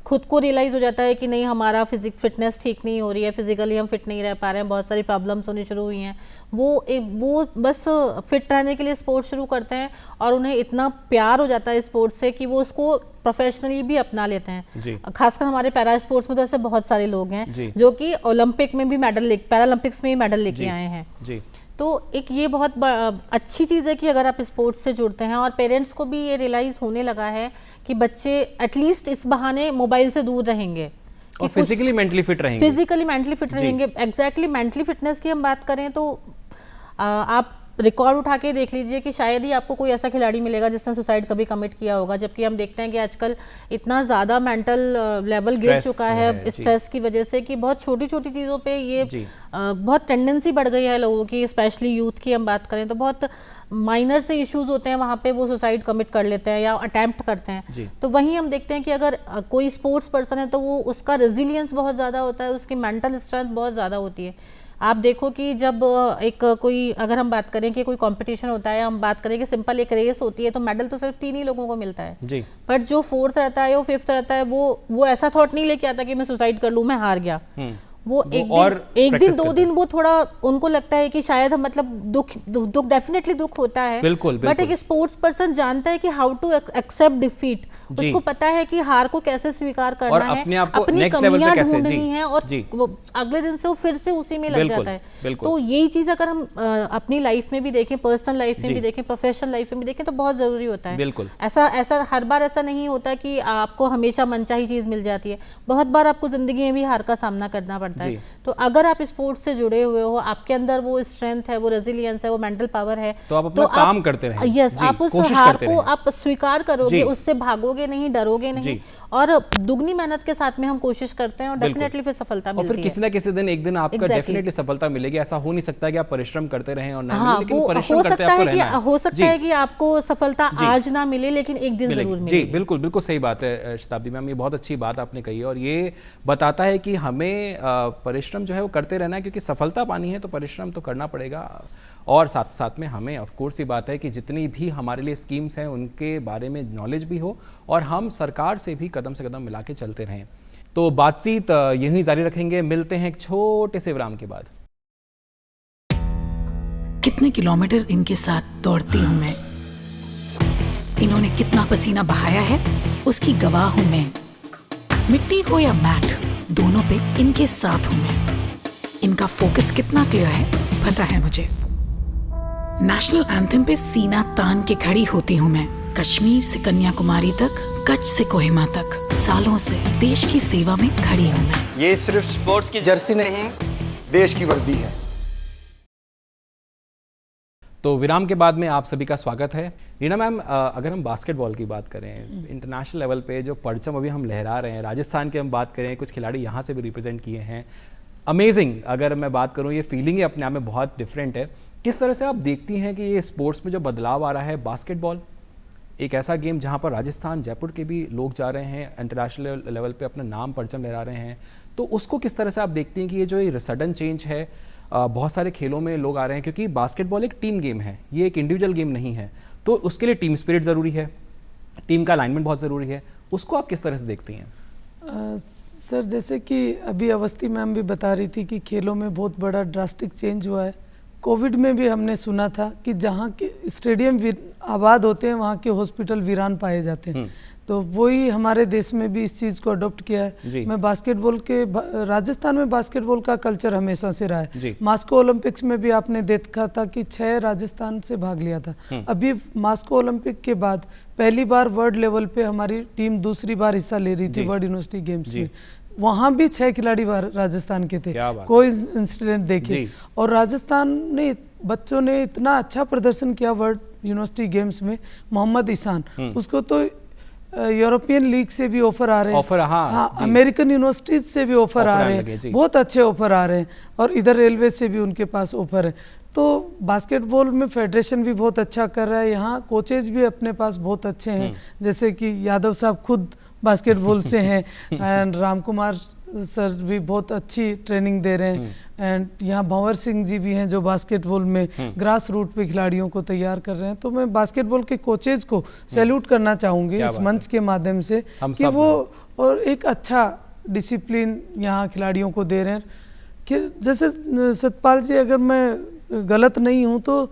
खुद को रियलाइज़ हो जाता है कि नहीं हमारा फिटनेस ठीक नहीं हो रही है, फिजिकली हम फिट नहीं रह पा रहे हैं, बहुत सारी प्रॉब्लम्स होनी शुरू हुई हैं, वो बस फिट रहने के लिए स्पोर्ट्स शुरू करते हैं और उन्हें इतना प्यार हो जाता है स्पोर्ट्स से कि वो उसको प्रोफेशनली भी अपना लेते हैं। खासकर हमारे पैरा स्पोर्ट्स में तो ऐसे बहुत सारे लोग हैं जो कि ओलंपिक में भी पैरालंपिक्स में भी मेडल लेके आए हैं। तो एक ये बहुत अच्छी चीज़ है कि अगर आप स्पोर्ट्स से जुड़ते हैं, और पेरेंट्स को भी ये रियलाइज़ होने लगा है कि बच्चे एटलीस्ट इस बहाने मोबाइल से दूर रहेंगे और फिजिकली मेंटली फिट रहेंगे। एग्जैक्टली मेंटली फिटनेस की हम बात करें तो आप रिकॉर्ड उठा के देख लीजिए कि शायद ही आपको कोई ऐसा खिलाड़ी मिलेगा जिसने सुसाइड कभी कमिट किया होगा, जबकि हम देखते हैं कि आजकल इतना ज़्यादा मेंटल लेवल गिर चुका है स्ट्रेस की वजह से कि बहुत छोटी छोटी चीज़ों पे ये बहुत टेंडेंसी बढ़ गई है लोगों की, स्पेशली यूथ की हम बात करें तो बहुत माइनर से इश्यूज होते हैं वहाँ पे वो सुसाइड कमिट कर लेते हैं या अटेम्प्ट करते हैं। तो वहीं हम देखते हैं कि अगर कोई स्पोर्ट्स पर्सन है तो वो उसका रेजिलियंस बहुत ज़्यादा होता है, उसकी मेंटल स्ट्रेंथ बहुत ज़्यादा होती है। आप देखो कि जब अगर हम बात करें कि कोई कंपटीशन होता है, हम बात करें कि सिंपल एक रेस होती है तो मेडल तो सिर्फ 3 ही लोगों को मिलता है, बट जो 4th रहता है, वो 5th रहता है, वो ऐसा थॉट नहीं लेके आता कि मैं सुसाइड कर लूं, मैं हार गया। वो एक दिन 2 दिन वो थोड़ा उनको लगता है कि शायद हम मतलब दुख डेफिनेटली दुख होता है, बट एक स्पोर्ट्स पर्सन जानता है कि हाउ टू एक्सेप्ट डिफीट, उसको पता है कि हार को कैसे स्वीकार करना है, अपनी कमियां ढूंढनी है और अगले दिन से वो फिर से उसी में लग जाता है। तो यही चीज अगर हम अपनी लाइफ में भी देखें, पर्सनल लाइफ में भी देखें, प्रोफेशनल लाइफ में भी देखें तो बहुत जरूरी होता है। ऐसा हर बार ऐसा नहीं होता कि आपको हमेशा मनचाही चीज मिल जाती है, बहुत बार आपको जिंदगी में भी हार का सामना करना पड़ता है। तो अगर आप स्पोर्ट्स से जुड़े हुए हो, आपके अंदर वो स्ट्रेंथ है, वो रेजिलियंस है, वो मेंटल पावर है, तो आप अपना काम करते रहें। यस, आप उस हार को आप स्वीकार करोगे, उससे भागोगे नहीं, डरोगे नहीं, और दुगनी मेहनत के साथ में हम कोशिश करते हैं और डेफिनेटली फिर सफलता मिलती है। और फिर किसी ना किसी दिन एक दिन आपका डेफिनेटली सफलता मिलेगी। ऐसा हो नहीं सकता कि आप परिश्रम करते रहें और ना मिले, लेकिन परिश्रम करते आपको रहना है। हो सकता है कि आपको सफलता आज ना मिले लेकिन एक दिन जरूर मिलेगी। जी बिल्कुल सही बात है शताब्दी मैम, ये बहुत अच्छी बात आपने कही है और ये बताता है कि हमें परिश्रम जो है वो करते रहना है, क्योंकि सफलता पानी है तो परिश्रम तो करना पड़ेगा। और साथ साथ में हमें ऑफ कोर्स ये बात है कि जितनी भी हमारे लिए स्कीम्स हैं उनके बारे में नॉलेज भी हो और हम सरकार से भी कदम से कदम मिला के चलते रहें। तो बातचीत यहीं जारी रखेंगे, मिलते हैं एक छोटे से विराम के बाद। कितने किलोमीटर इनके साथ दौड़ती हूँ मैं, इन्होंने कितना पसीना बहाया है उसकी गवाह हूँ मैं। मिट्टी हो या मैट, दोनों पे इनके साथ हूँ मैं। इनका फोकस कितना क्लियर है पता है मुझे। नेशनल एंथम पे सीना तान के खड़ी होती हूँ मैं। कश्मीर से कन्याकुमारी तक, कच्छ से कोहिमा तक, सालों से देश की सेवा में खड़ी हूँ मैं। ये सिर्फ स्पोर्ट्स की जर्सी नहीं, देश की वर्दी है। तो विराम के बाद में आप सभी का स्वागत है। रीना मैम, अगर हम बास्केटबॉल की बात करें, इंटरनेशनल लेवल पे जो परचम अभी हम लहरा रहे हैं, राजस्थान की हम बात करें, कुछ खिलाड़ी यहाँ से भी रिप्रेजेंट किए हैं, अमेजिंग। अगर मैं बात करूँ, ये फीलिंग अपने आप में बहुत डिफरेंट है। किस तरह से आप देखती हैं कि ये स्पोर्ट्स में जो बदलाव आ रहा है, बास्केटबॉल एक ऐसा गेम जहाँ पर राजस्थान, जयपुर के भी लोग जा रहे हैं, इंटरनेशनल लेवल पे अपना नाम परचम लहरा रहे हैं, तो उसको किस तरह से आप देखती हैं कि ये जो ये सडन चेंज है, बहुत सारे खेलों में लोग आ रहे हैं, क्योंकि बास्केटबॉल एक टीम गेम है, ये एक इंडिविजुअल गेम नहीं है, तो उसके लिए टीम स्पिरिट ज़रूरी है, टीम का अलाइनमेंट बहुत ज़रूरी है, उसको आप किस तरह से देखती हैं? सर, जैसे कि अभी अवस्थी मैम भी बता रही थी कि खेलों में बहुत बड़ा ड्रास्टिक चेंज हुआ है। कोविड में भी हमने सुना था कि जहाँ के स्टेडियम आबाद होते हैं वहाँ के हॉस्पिटल वीरान पाए जाते हैं, तो वही हमारे देश में भी इस चीज़ को अडॉप्ट किया है। मैं बास्केटबॉल के राजस्थान में बास्केटबॉल का कल्चर हमेशा से रहा है। मास्को ओलंपिक्स में भी आपने देखा था कि 6 राजस्थान से भाग लिया था। अभी मास्को ओलंपिक के बाद पहली बार वर्ल्ड लेवल पे हमारी टीम दूसरी बार हिस्सा ले रही थी वर्ल्ड यूनिवर्सिटी गेम्स में। वहाँ भी 6 खिलाड़ी राजस्थान के थे, कोई इंसिडेंट देखे। और राजस्थान ने बच्चों ने इतना अच्छा प्रदर्शन किया वर्ल्ड यूनिवर्सिटी गेम्स में। मोहम्मद ईशान, उसको तो यूरोपियन लीग से भी ऑफर आ रहे हैं, हाँ, अमेरिकन यूनिवर्सिटीज से भी ऑफर आ रहे हैं, बहुत अच्छे ऑफर आ रहे हैं, और इधर रेलवे से भी उनके पास ऑफर है। तो बास्केटबॉल में फेडरेशन भी बहुत अच्छा कर रहा है, यहाँ कोचेज भी अपने पास बहुत अच्छे हैं, जैसे कि यादव साहब खुद बास्केटबॉल से हैं, एंड राम कुमार सर भी बहुत अच्छी ट्रेनिंग दे रहे हैं, एंड यहाँ भंवर सिंह जी भी हैं जो बास्केटबॉल में ग्रास रूट पे खिलाड़ियों को तैयार कर रहे हैं। तो मैं बास्केटबॉल के कोचेज को सैल्यूट करना चाहूँगी इस मंच के माध्यम से कि वो और एक अच्छा डिसिप्लिन यहाँ खिलाड़ियों को दे रहे हैं। कि जैसे सतपाल जी, अगर मैं गलत नहीं हूँ तो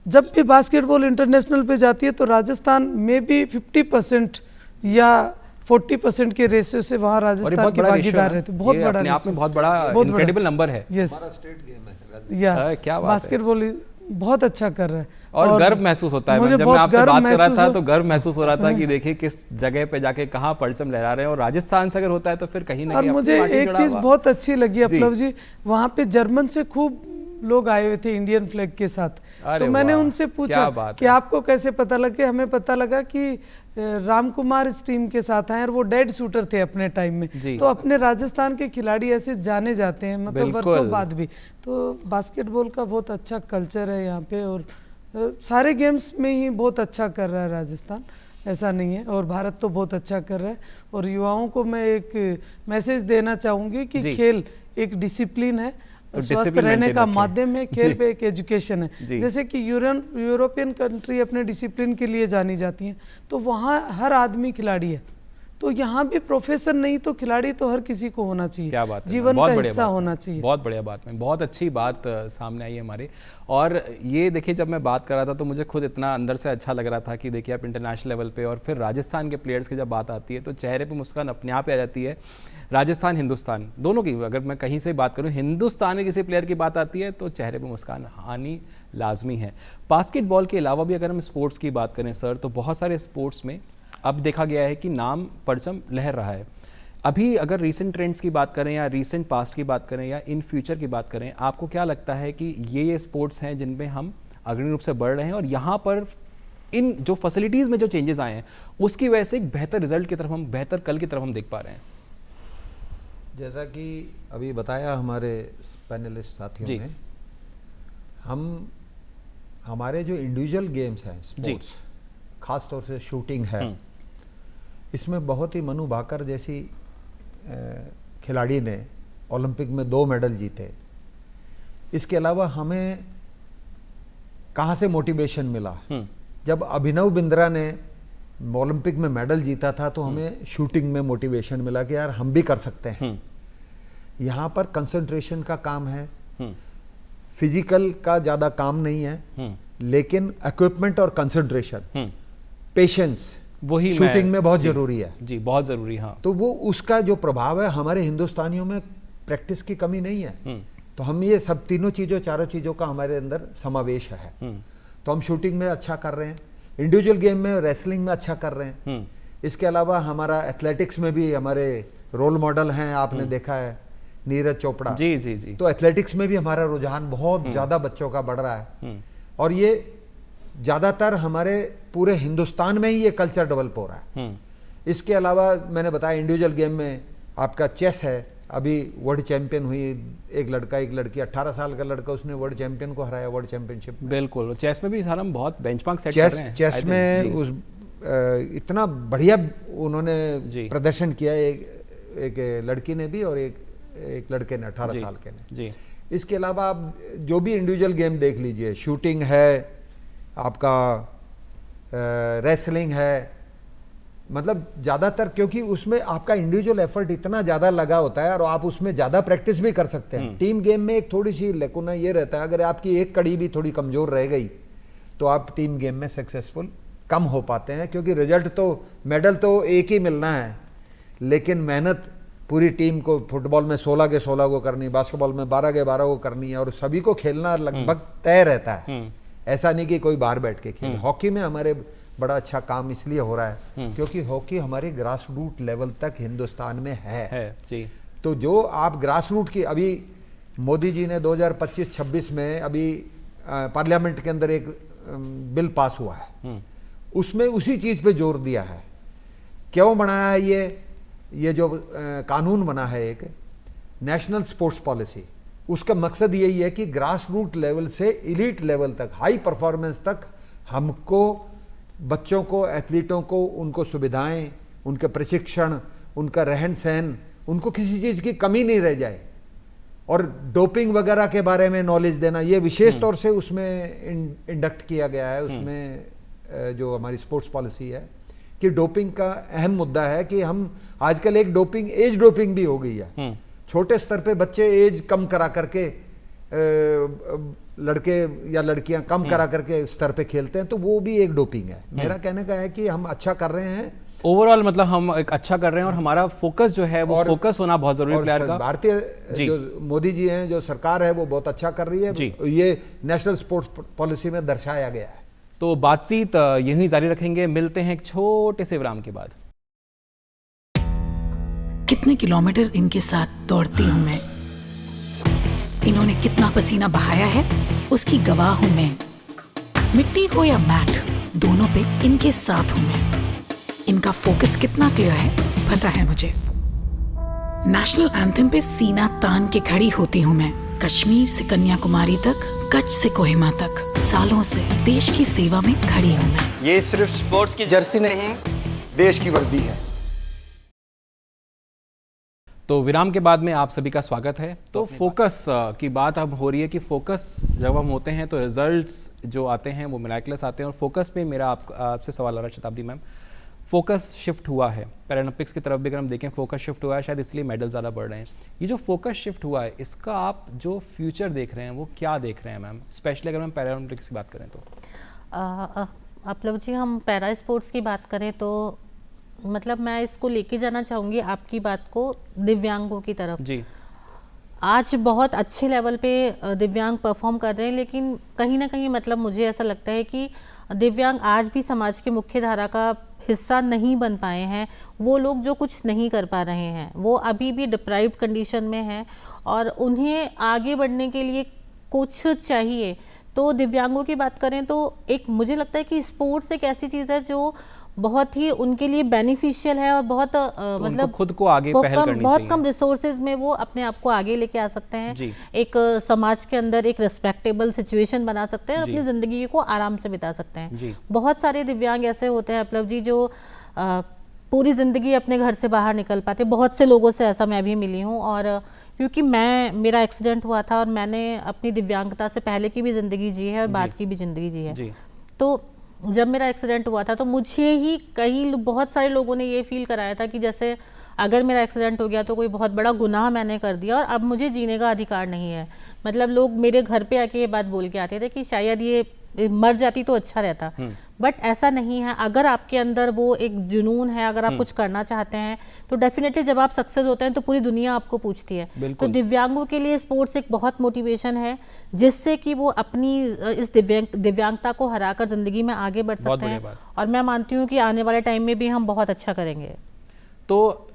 जब भी बास्केटबॉल इंटरनेशनल पे जाती है तो राजस्थान में भी 50% या 40% के रेशियो से वहाँ राजस्थान के भागीदार रहते। बहुत बड़ा रेशियो, बहुत बड़ा इनक्रेडिबल नंबर है। यस, हमारा स्टेट गेम है। या क्या बात है। बास्केटबॉल बहुत अच्छा कर रहा है और गर्व महसूस होता है। जब मैं आपसे बात कर रहा था तो गर्व महसूस हो रहा था कि देखिए किस जगह पे जाके कहाँ परचम लहरा रहे हैं, और राजस्थान से अगर होता है तो फिर कहीं ना कहीं। और मुझे एक चीज बहुत अच्छी लगी अपलव जी, वहाँ पे जर्मन से खूब लोग आए हुए थे इंडियन फ्लैग के साथ। तो मैंने उनसे पूछा कि आपको कैसे पता लगा? हमें पता लगा कि राम कुमार इस टीम के साथ आए और वो डेड शूटर थे अपने टाइम में। तो अपने राजस्थान के खिलाड़ी ऐसे जाने जाते हैं, मतलब वर्षों बाद भी। तो बास्केटबॉल का बहुत अच्छा कल्चर है यहाँ पे, और सारे गेम्स में ही बहुत अच्छा कर रहा है राजस्थान, ऐसा नहीं है। और भारत तो बहुत अच्छा कर रहा है। और युवाओं को मैं एक मैसेज देना चाहूँगी कि खेल एक डिसिप्लिन है, स्वस्थ रहने का माध्यम है, खेल पे एक एजुकेशन है। जैसे कि यूरोपियन कंट्री अपने डिसिप्लिन के लिए जानी जाती हैं, तो वहाँ हर आदमी खिलाड़ी है। तो यहाँ भी प्रोफेसर नहीं तो खिलाड़ी तो हर किसी को होना चाहिए। क्या बात है, जीवन का हिस्सा होना चाहिए। बहुत बढ़िया बात में बहुत अच्छी बात सामने आई है हमारे। और ये देखिए, जब मैं बात कर रहा था तो मुझे खुद इतना अंदर से अच्छा लग रहा था कि देखिए आप इंटरनेशनल लेवल पे और फिर राजस्थान के प्लेयर्स की जब बात आती है तो चेहरे पे मुस्कान अपने आप आ जाती है। राजस्थान हिंदुस्तान दोनों की, अगर मैं कहीं से बात करूं, हिंदुस्तान में किसी प्लेयर की बात आती है तो चेहरे पे मुस्कान आनी लाजमी है। बास्केटबॉल के अलावा भी अगर हम स्पोर्ट्स की बात करें सर, तो बहुत सारे स्पोर्ट्स में अब देखा गया है कि नाम परचम लहर रहा है। अभी अगर रीसेंट ट्रेंड्स की बात करें या रीसेंट पास्ट की बात करें या इन फ्यूचर की बात करें, आपको क्या लगता है कि ये स्पोर्ट्स हैं जिनमें हम अग्रणी रूप से बढ़ रहे हैं और यहाँ पर इन जो फैसिलिटीज़ में जो चेंजेस आए हैं उसकी वजह से एक बेहतर रिजल्ट की तरफ हम, बेहतर कल की तरफ हम देख पा रहे हैं? जैसा कि अभी बताया हमारे पैनलिस्ट साथियों ने, हम हमारे जो इंडिविजुअल गेम्स हैं स्पोर्ट्स, खास तौर से शूटिंग है, इसमें बहुत ही मनु भाकर जैसी खिलाड़ी ने ओलंपिक में 2 मेडल जीते। इसके अलावा हमें कहाँ से मोटिवेशन मिला? जब अभिनव बिंद्रा ने ओलंपिक में मेडल जीता था तो हमें शूटिंग में मोटिवेशन मिला कि यार हम भी कर सकते हैं। यहाँ पर कंसंट्रेशन का काम है, फिजिकल का ज़्यादा काम नहीं है, लेकिन इक्विपमेंट और कंसंट्रेशन, पेशेंस वही शूटिंग में बहुत जरूरी है। जी, बहुत जरूरी। हाँ, तो वो उसका जो प्रभाव है, हमारे हिंदुस्तानियों में प्रैक्टिस की कमी नहीं है, तो हम ये सब तीनों चीज़ों, चारों चीज़ों का हमारे अंदर समावेश है। तो हम शूटिंग में अच्छा कर रहे हैं, इंडिविजुअल गेम में, रेसलिंग में अच्छा कर रहे हैं। इसके अलावा हमारा एथलेटिक्स में भी हमारे रोल मॉडल हैं, आपने देखा है नीरज चोपड़ा। जी जी जी। तो एथलेटिक्स में भी हमारा रुझान बहुत ज़्यादा बच्चों का बढ़ रहा है, और ये ज़्यादातर हमारे पूरे हिंदुस्तान में ही ये कल्चर डेवलप हो रहा है। इसके अलावा मैंने बताया इंडिविजुअल गेम में आपका चेस है, अभी वर्ल्ड चैंपियन हुई एक लड़का एक लड़की, 18 साल का लड़का, उसने वर्ल्ड चैंपियन को हराया वर्ल्ड चैंपियनशिप। बिल्कुल, चेस में भी सर हम बहुत बेंचमार्क सेट कर रहे हैं। चेस में उस इतना बढ़िया उन्होंने प्रदर्शन किया, एक लड़की ने भी और एक लड़के ने 18 साल के ने। जी। इसके अलावा आप जो भी इंडिविजुअल गेम देख लीजिए, शूटिंग है, आपका रेसलिंग है, मतलब ज़्यादातर, क्योंकि उसमें आपका इंडिविजुअल एफर्ट इतना ज़्यादा लगा होता है और आप उसमें ज़्यादा प्रैक्टिस भी कर सकते हैं। टीम गेम में एक थोड़ी सी लेकुना ये रहता है, अगर आपकी एक कड़ी भी थोड़ी कमज़ोर रह गई तो आप टीम गेम में सक्सेसफुल कम हो पाते हैं, क्योंकि रिजल्ट तो, मेडल तो एक ही मिलना है, लेकिन मेहनत पूरी टीम को, फुटबॉल में 16 के 16 को करनी, बास्केटबॉल में 12 के 12 को करनी है, और सभी को खेलना लगभग तय रहता है। ऐसा नहीं कि कोई बाहर बैठ के खेले। हॉकी में हमारे बड़ा अच्छा काम इसलिए हो रहा है क्योंकि हॉकी हमारे ग्रास रूट लेवल तक हिंदुस्तान में है जी। तो जो आप ग्रास रूट की, अभी मोदी जी ने 2025-26 में अभी पार्लियामेंट के अंदर एक बिल पास हुआ है, उसमें उसी चीज पे जोर दिया है। क्यों बनाया है ये जो कानून बना है, एक नेशनल स्पोर्ट्स पॉलिसी, उसका मकसद यही है कि ग्रास रूट लेवल से एलीट लेवल तक, हाई परफॉर्मेंस तक हमको, बच्चों को, एथलीटों को, उनको सुविधाएं, उनके प्रशिक्षण, उनका रहन सहन, उनको किसी चीज़ की कमी नहीं रह जाए, और डोपिंग वगैरह के बारे में नॉलेज देना, ये विशेष तौर से उसमें इंडक्ट किया गया है। उसमें जो हमारी स्पोर्ट्स पॉलिसी है कि डोपिंग का अहम मुद्दा है कि हम आजकल एक डोपिंग, एज डोपिंग भी हो गई है। छोटे स्तर पे बच्चे एज कम करा करके, लड़के या लड़कियां कम करा करके स्तर पे खेलते हैं, तो वो भी एक डोपिंग है। मेरा कहने का है कि हम अच्छा कर रहे हैं ओवरऑल, मतलब हम एक अच्छा कर रहे हैं और हमारा फोकस जो है वो फोकस होना बहुत जरूरी है प्लेयर का। भारतीय जो मोदी जी हैं, जो सरकार है, वो बहुत अच्छा कर रही है। ये नेशनल स्पोर्ट्स पॉलिसी में दर्शाया गया है। तो बातचीत यहीं जारी रखेंगे, मिलते हैं एक छोटे से विराम के बाद। कितने किलोमीटर इनके साथ दौड़ती हूँ मैं, इन्होंने कितना पसीना बहाया है उसकी गवाह हूँ मैं। मिट्टी हो या मैट, दोनों पे इनके साथ हूँ मैं। इनका फोकस कितना क्लियर है पता है मुझे। नेशनल एंथम पे सीना तान के खड़ी होती हूँ मैं। कश्मीर से कन्याकुमारी तक, कच्छ से कोहिमा तक, सालों से देश की सेवा में खड़ी हूँ मैं। ये सिर्फ स्पोर्ट्स की जर्सी नहीं, देश की वर्दी है। तो विराम के बाद में आप सभी का स्वागत है। तो फोकस की बात अब हो रही है कि फोकस जब हम होते हैं तो रिजल्ट्स जो आते हैं वो मिराकुलस आते हैं। और फोकस पे मेरा आपसे सवाल आ रहा है शताब्दी मैम, फोकस शिफ्ट हुआ है पैरालंपिक्स की तरफ भी, अगर हम देखें फोकस शिफ्ट हुआ है, शायद इसलिए मेडल ज़्यादा बढ़ रहे हैं। ये जो फोकस शिफ्ट हुआ है, इसका आप जो फ्यूचर देख रहे हैं वो क्या देख रहे हैं मैम, स्पेशली अगर हम पैरालंपिक्स की बात करें तो? मतलब जी, हम पैरा स्पोर्ट्स की बात करें तो मतलब मैं इसको लेके जाना चाहूँगी आपकी बात को दिव्यांगों की तरफ जी। आज बहुत अच्छे लेवल पे दिव्यांग परफॉर्म कर रहे हैं, लेकिन कहीं ना कहीं मतलब मुझे ऐसा लगता है कि दिव्यांग आज भी समाज की मुख्य धारा का हिस्सा नहीं बन पाए हैं। वो लोग जो कुछ नहीं कर पा रहे हैं, वो अभी भी डिप्राइव्ड कंडीशन में हैं और उन्हें आगे बढ़ने के लिए कुछ चाहिए। तो दिव्यांगों की बात करें तो एक मुझे लगता है कि स्पोर्ट्स एक ऐसी चीज़ है जो बहुत ही उनके लिए बेनिफिशियल है और बहुत तो मतलब खुद को आगे पहल करनी बहुत चाहिए। कम रिसोर्सेज में वो अपने आप को आगे लेके आ सकते हैं, जी। एक समाज के अंदर एक रिस्पेक्टेबल सिचुएशन बना सकते हैं और अपनी ज़िंदगी को आराम से बिता सकते हैं। बहुत सारे दिव्यांग ऐसे होते हैं मतलब जी जो पूरी ज़िंदगी अपने घर से बाहर निकल पाते। बहुत से लोगों से ऐसा मैं भी मिली हूँ, और क्योंकि मेरा एक्सीडेंट हुआ था और मैंने अपनी दिव्यांगता से पहले की भी ज़िंदगी जी है और बाद की भी ज़िंदगी जी है। तो जब मेरा एक्सीडेंट हुआ था तो मुझे ही बहुत सारे लोगों ने ये फील कराया था कि जैसे अगर मेरा एक्सीडेंट हो गया तो कोई बहुत बड़ा गुनाह मैंने कर दिया और अब मुझे जीने का अधिकार नहीं है। मतलब लोग मेरे घर पे आके ये बात बोल के आते थे कि शायद ये मर जाती तो अच्छा रहता, बट ऐसा नहीं है। अगर आपके अंदर वो एक जुनून है, अगर आप कुछ करना चाहते हैं तो डेफिनेटली जब आप सक्सेस होते हैं तो पूरी दुनिया आपको पूछती है। तो दिव्यांगों के लिए स्पोर्ट्स एक बहुत मोटिवेशन है जिससे कि वो अपनी इस दिव्यांगता को हराकर जिंदगी में आगे बढ़ सकते हैं, और मैं मानती हूँ कि आने वाले टाइम में भी हम बहुत अच्छा करेंगे। तो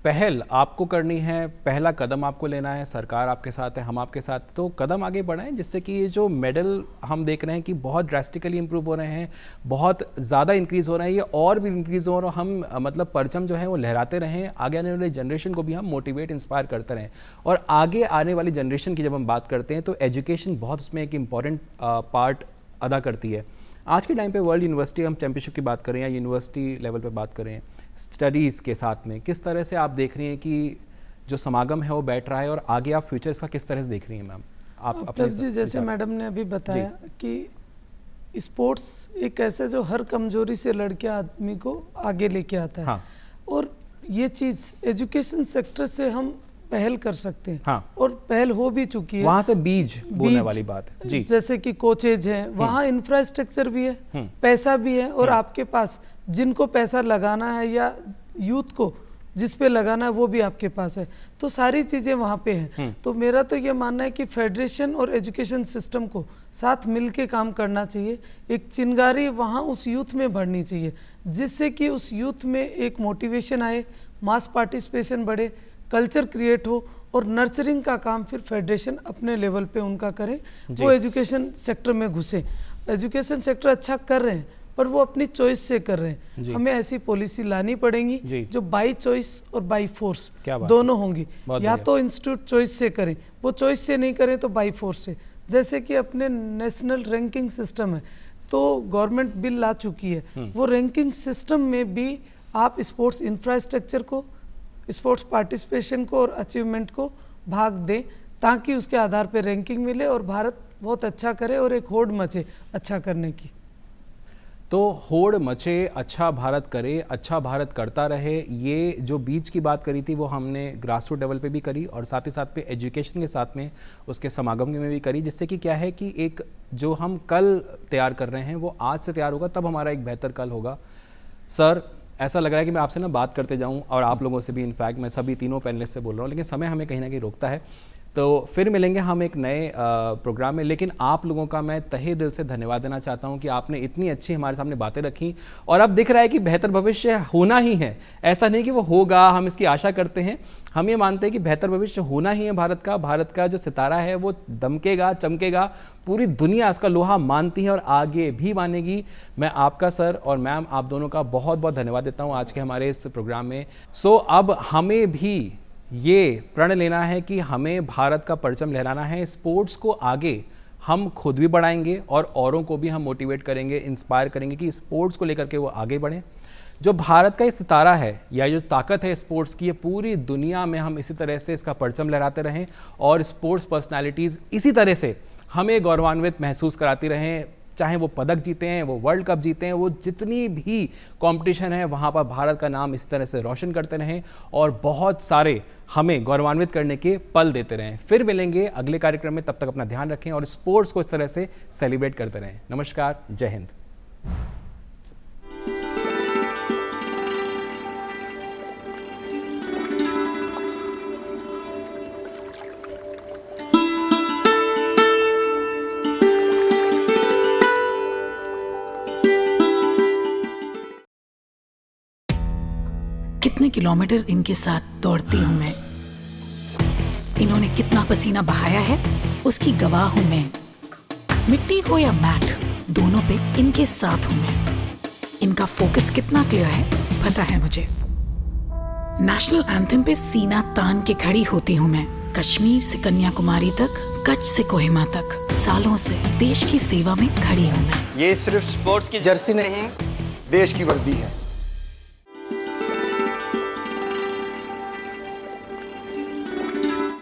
पहल आपको करनी है, पहला कदम आपको लेना है, सरकार आपके साथ है, हम आपके साथ, तो कदम आगे बढ़ाएं जिससे कि ये जो मेडल हम देख रहे हैं कि बहुत ड्रास्टिकली इंप्रूव हो रहे हैं, बहुत ज़्यादा इंक्रीज़ हो रहे हैं, ये और भी इंक्रीज़ हो रहे हैं। हम मतलब परचम जो है वो लहराते रहें, आगे आने वाली जनरेशन को भी हम मोटिवेट इंस्पायर करते रहें। और आगे आने वाली जनरेशन की जब हम बात करते हैं तो एजुकेशन बहुत उसमें एक इम्पॉर्टेंट पार्ट अदा करती है। आज के टाइम पे वर्ल्ड यूनिवर्सिटी हम चैंपियनशिप की बात करें या यूनिवर्सिटी लेवल पे बात करें, स्टडीज़ के साथ में किस तरह से आप देख रही हैं कि जो समागम है वो बैठ रहा है और आगे आप फ्यूचर का किस तरह से देख रही हैं मैम? आप अपने जी, जैसे मैडम ने अभी बताया कि स्पोर्ट्स एक ऐसा जो हर कमजोरी से लड़के आदमी को आगे लेके आता है। और ये चीज़ एजुकेशन सेक्टर से हम पहल कर सकते हैं और पहल हो भी चुकी है। वहाँ से बीज बोलने वाली बात जी, जैसे कि कोचेज हैं, वहाँ इंफ्रास्ट्रक्चर भी है, पैसा भी है, और आपके पास जिनको पैसा लगाना है या यूथ को जिस पे लगाना है वो भी आपके पास है, तो सारी चीज़ें वहाँ पे हैं। तो मेरा तो ये मानना है कि फेडरेशन और एजुकेशन सिस्टम को साथ मिलके काम करना चाहिए। एक चिंगारी वहाँ उस यूथ में बढ़नी चाहिए जिससे कि उस यूथ में एक मोटिवेशन आए, मास पार्टिसिपेशन बढ़े, कल्चर क्रिएट हो, और नर्चरिंग का काम फिर फेडरेशन अपने लेवल पे उनका करे, वो एजुकेशन सेक्टर में घुसे। एजुकेशन सेक्टर अच्छा कर रहे हैं पर वो अपनी चॉइस से कर रहे हैं। हमें ऐसी पॉलिसी लानी पड़ेगी जो बाई चॉइस और बाई फोर्स दोनों होंगी। या तो इंस्टीट्यूट चॉइस से करें, वो चॉइस से नहीं करें तो बाई फोर्स से। जैसे कि अपने नेशनल रैंकिंग सिस्टम है तो गवर्नमेंट बिल ला चुकी है, वो रैंकिंग सिस्टम में भी आप स्पोर्ट्स इंफ्रास्ट्रक्चर को स्पोर्ट्स पार्टिसिपेशन को और अचीवमेंट को भाग दें, ताकि उसके आधार पर रैंकिंग मिले और भारत बहुत अच्छा करे और एक होड़ मचे अच्छा करने की। तो होड़ मचे, अच्छा भारत करे, अच्छा भारत करता रहे, ये जो बीच की बात करी थी वो हमने ग्रास रूट लेवल पे भी करी और साथ ही साथ पे एजुकेशन के साथ में उसके समागम में भी करी, जिससे कि क्या है कि एक जो हम कल तैयार कर रहे हैं वो आज से तैयार होगा, तब हमारा एक बेहतर कल होगा। सर, ऐसा लग रहा है कि मैं आपसे ना बात करते जाऊं और आप लोगों से भी, इनफैक्ट मैं सभी तीनों पैनलिस्ट से बोल रहा हूं, लेकिन समय हमें कहीं ना कहीं रोकता है। तो फिर मिलेंगे हम एक नए प्रोग्राम में, लेकिन आप लोगों का मैं तहे दिल से धन्यवाद देना चाहता हूं कि आपने इतनी अच्छी हमारे सामने बातें रखी और अब दिख रहा है कि बेहतर भविष्य होना ही है। ऐसा नहीं कि वो होगा, हम इसकी आशा करते हैं, हम ये मानते हैं कि बेहतर भविष्य होना ही है भारत का जो सितारा है वो दमकेगा, चमकेगा, पूरी दुनिया इसका लोहा मानती है और आगे भी मानेगी। मैं आपका सर और मैम, आप दोनों का बहुत बहुत धन्यवाद देता हूँ आज के हमारे इस प्रोग्राम में। सो अब हमें भी ये प्रण लेना है कि हमें भारत का परचम लहराना है। स्पोर्ट्स को आगे हम खुद भी बढ़ाएंगे और औरों को भी हम मोटिवेट करेंगे, इंस्पायर करेंगे कि स्पोर्ट्स को लेकर के वो आगे बढ़ें। जो भारत का ये सितारा है या जो ताकत है स्पोर्ट्स की, ये पूरी दुनिया में हम इसी तरह से इसका परचम लहराते रहें और स्पोर्ट्स पर्सनालिटीज़ इसी तरह से हमें गौरवान्वित महसूस कराती रहें। चाहे वो पदक जीते हैं, वो वर्ल्ड कप जीते हैं, वो जितनी भी कंपटीशन है वहाँ पर भारत का नाम इस तरह से रोशन करते रहें और बहुत सारे हमें गौरवान्वित करने के पल देते रहें। फिर मिलेंगे अगले कार्यक्रम में, तब तक अपना ध्यान रखें और स्पोर्ट्स को इस तरह से सेलिब्रेट करते रहें। नमस्कार, जय हिंद। कितने किलोमीटर इनके साथ दौड़ती हूँ मैं, इन्होंने कितना पसीना बहाया है उसकी गवाह हूँ मैं। मिट्टी हो या मैट, दोनों पे इनके साथ हूँ मैं। इनका फोकस कितना क्लियर है पता है मुझे। नेशनल एंथम पे सीना तान के खड़ी होती हूँ मैं। कश्मीर से कन्याकुमारी तक, कच्छ से कोहिमा तक, सालों से देश की सेवा में खड़ी हूँ मैं। ये सिर्फ स्पोर्ट्स की जर्सी नहीं, देश की वर्दी है।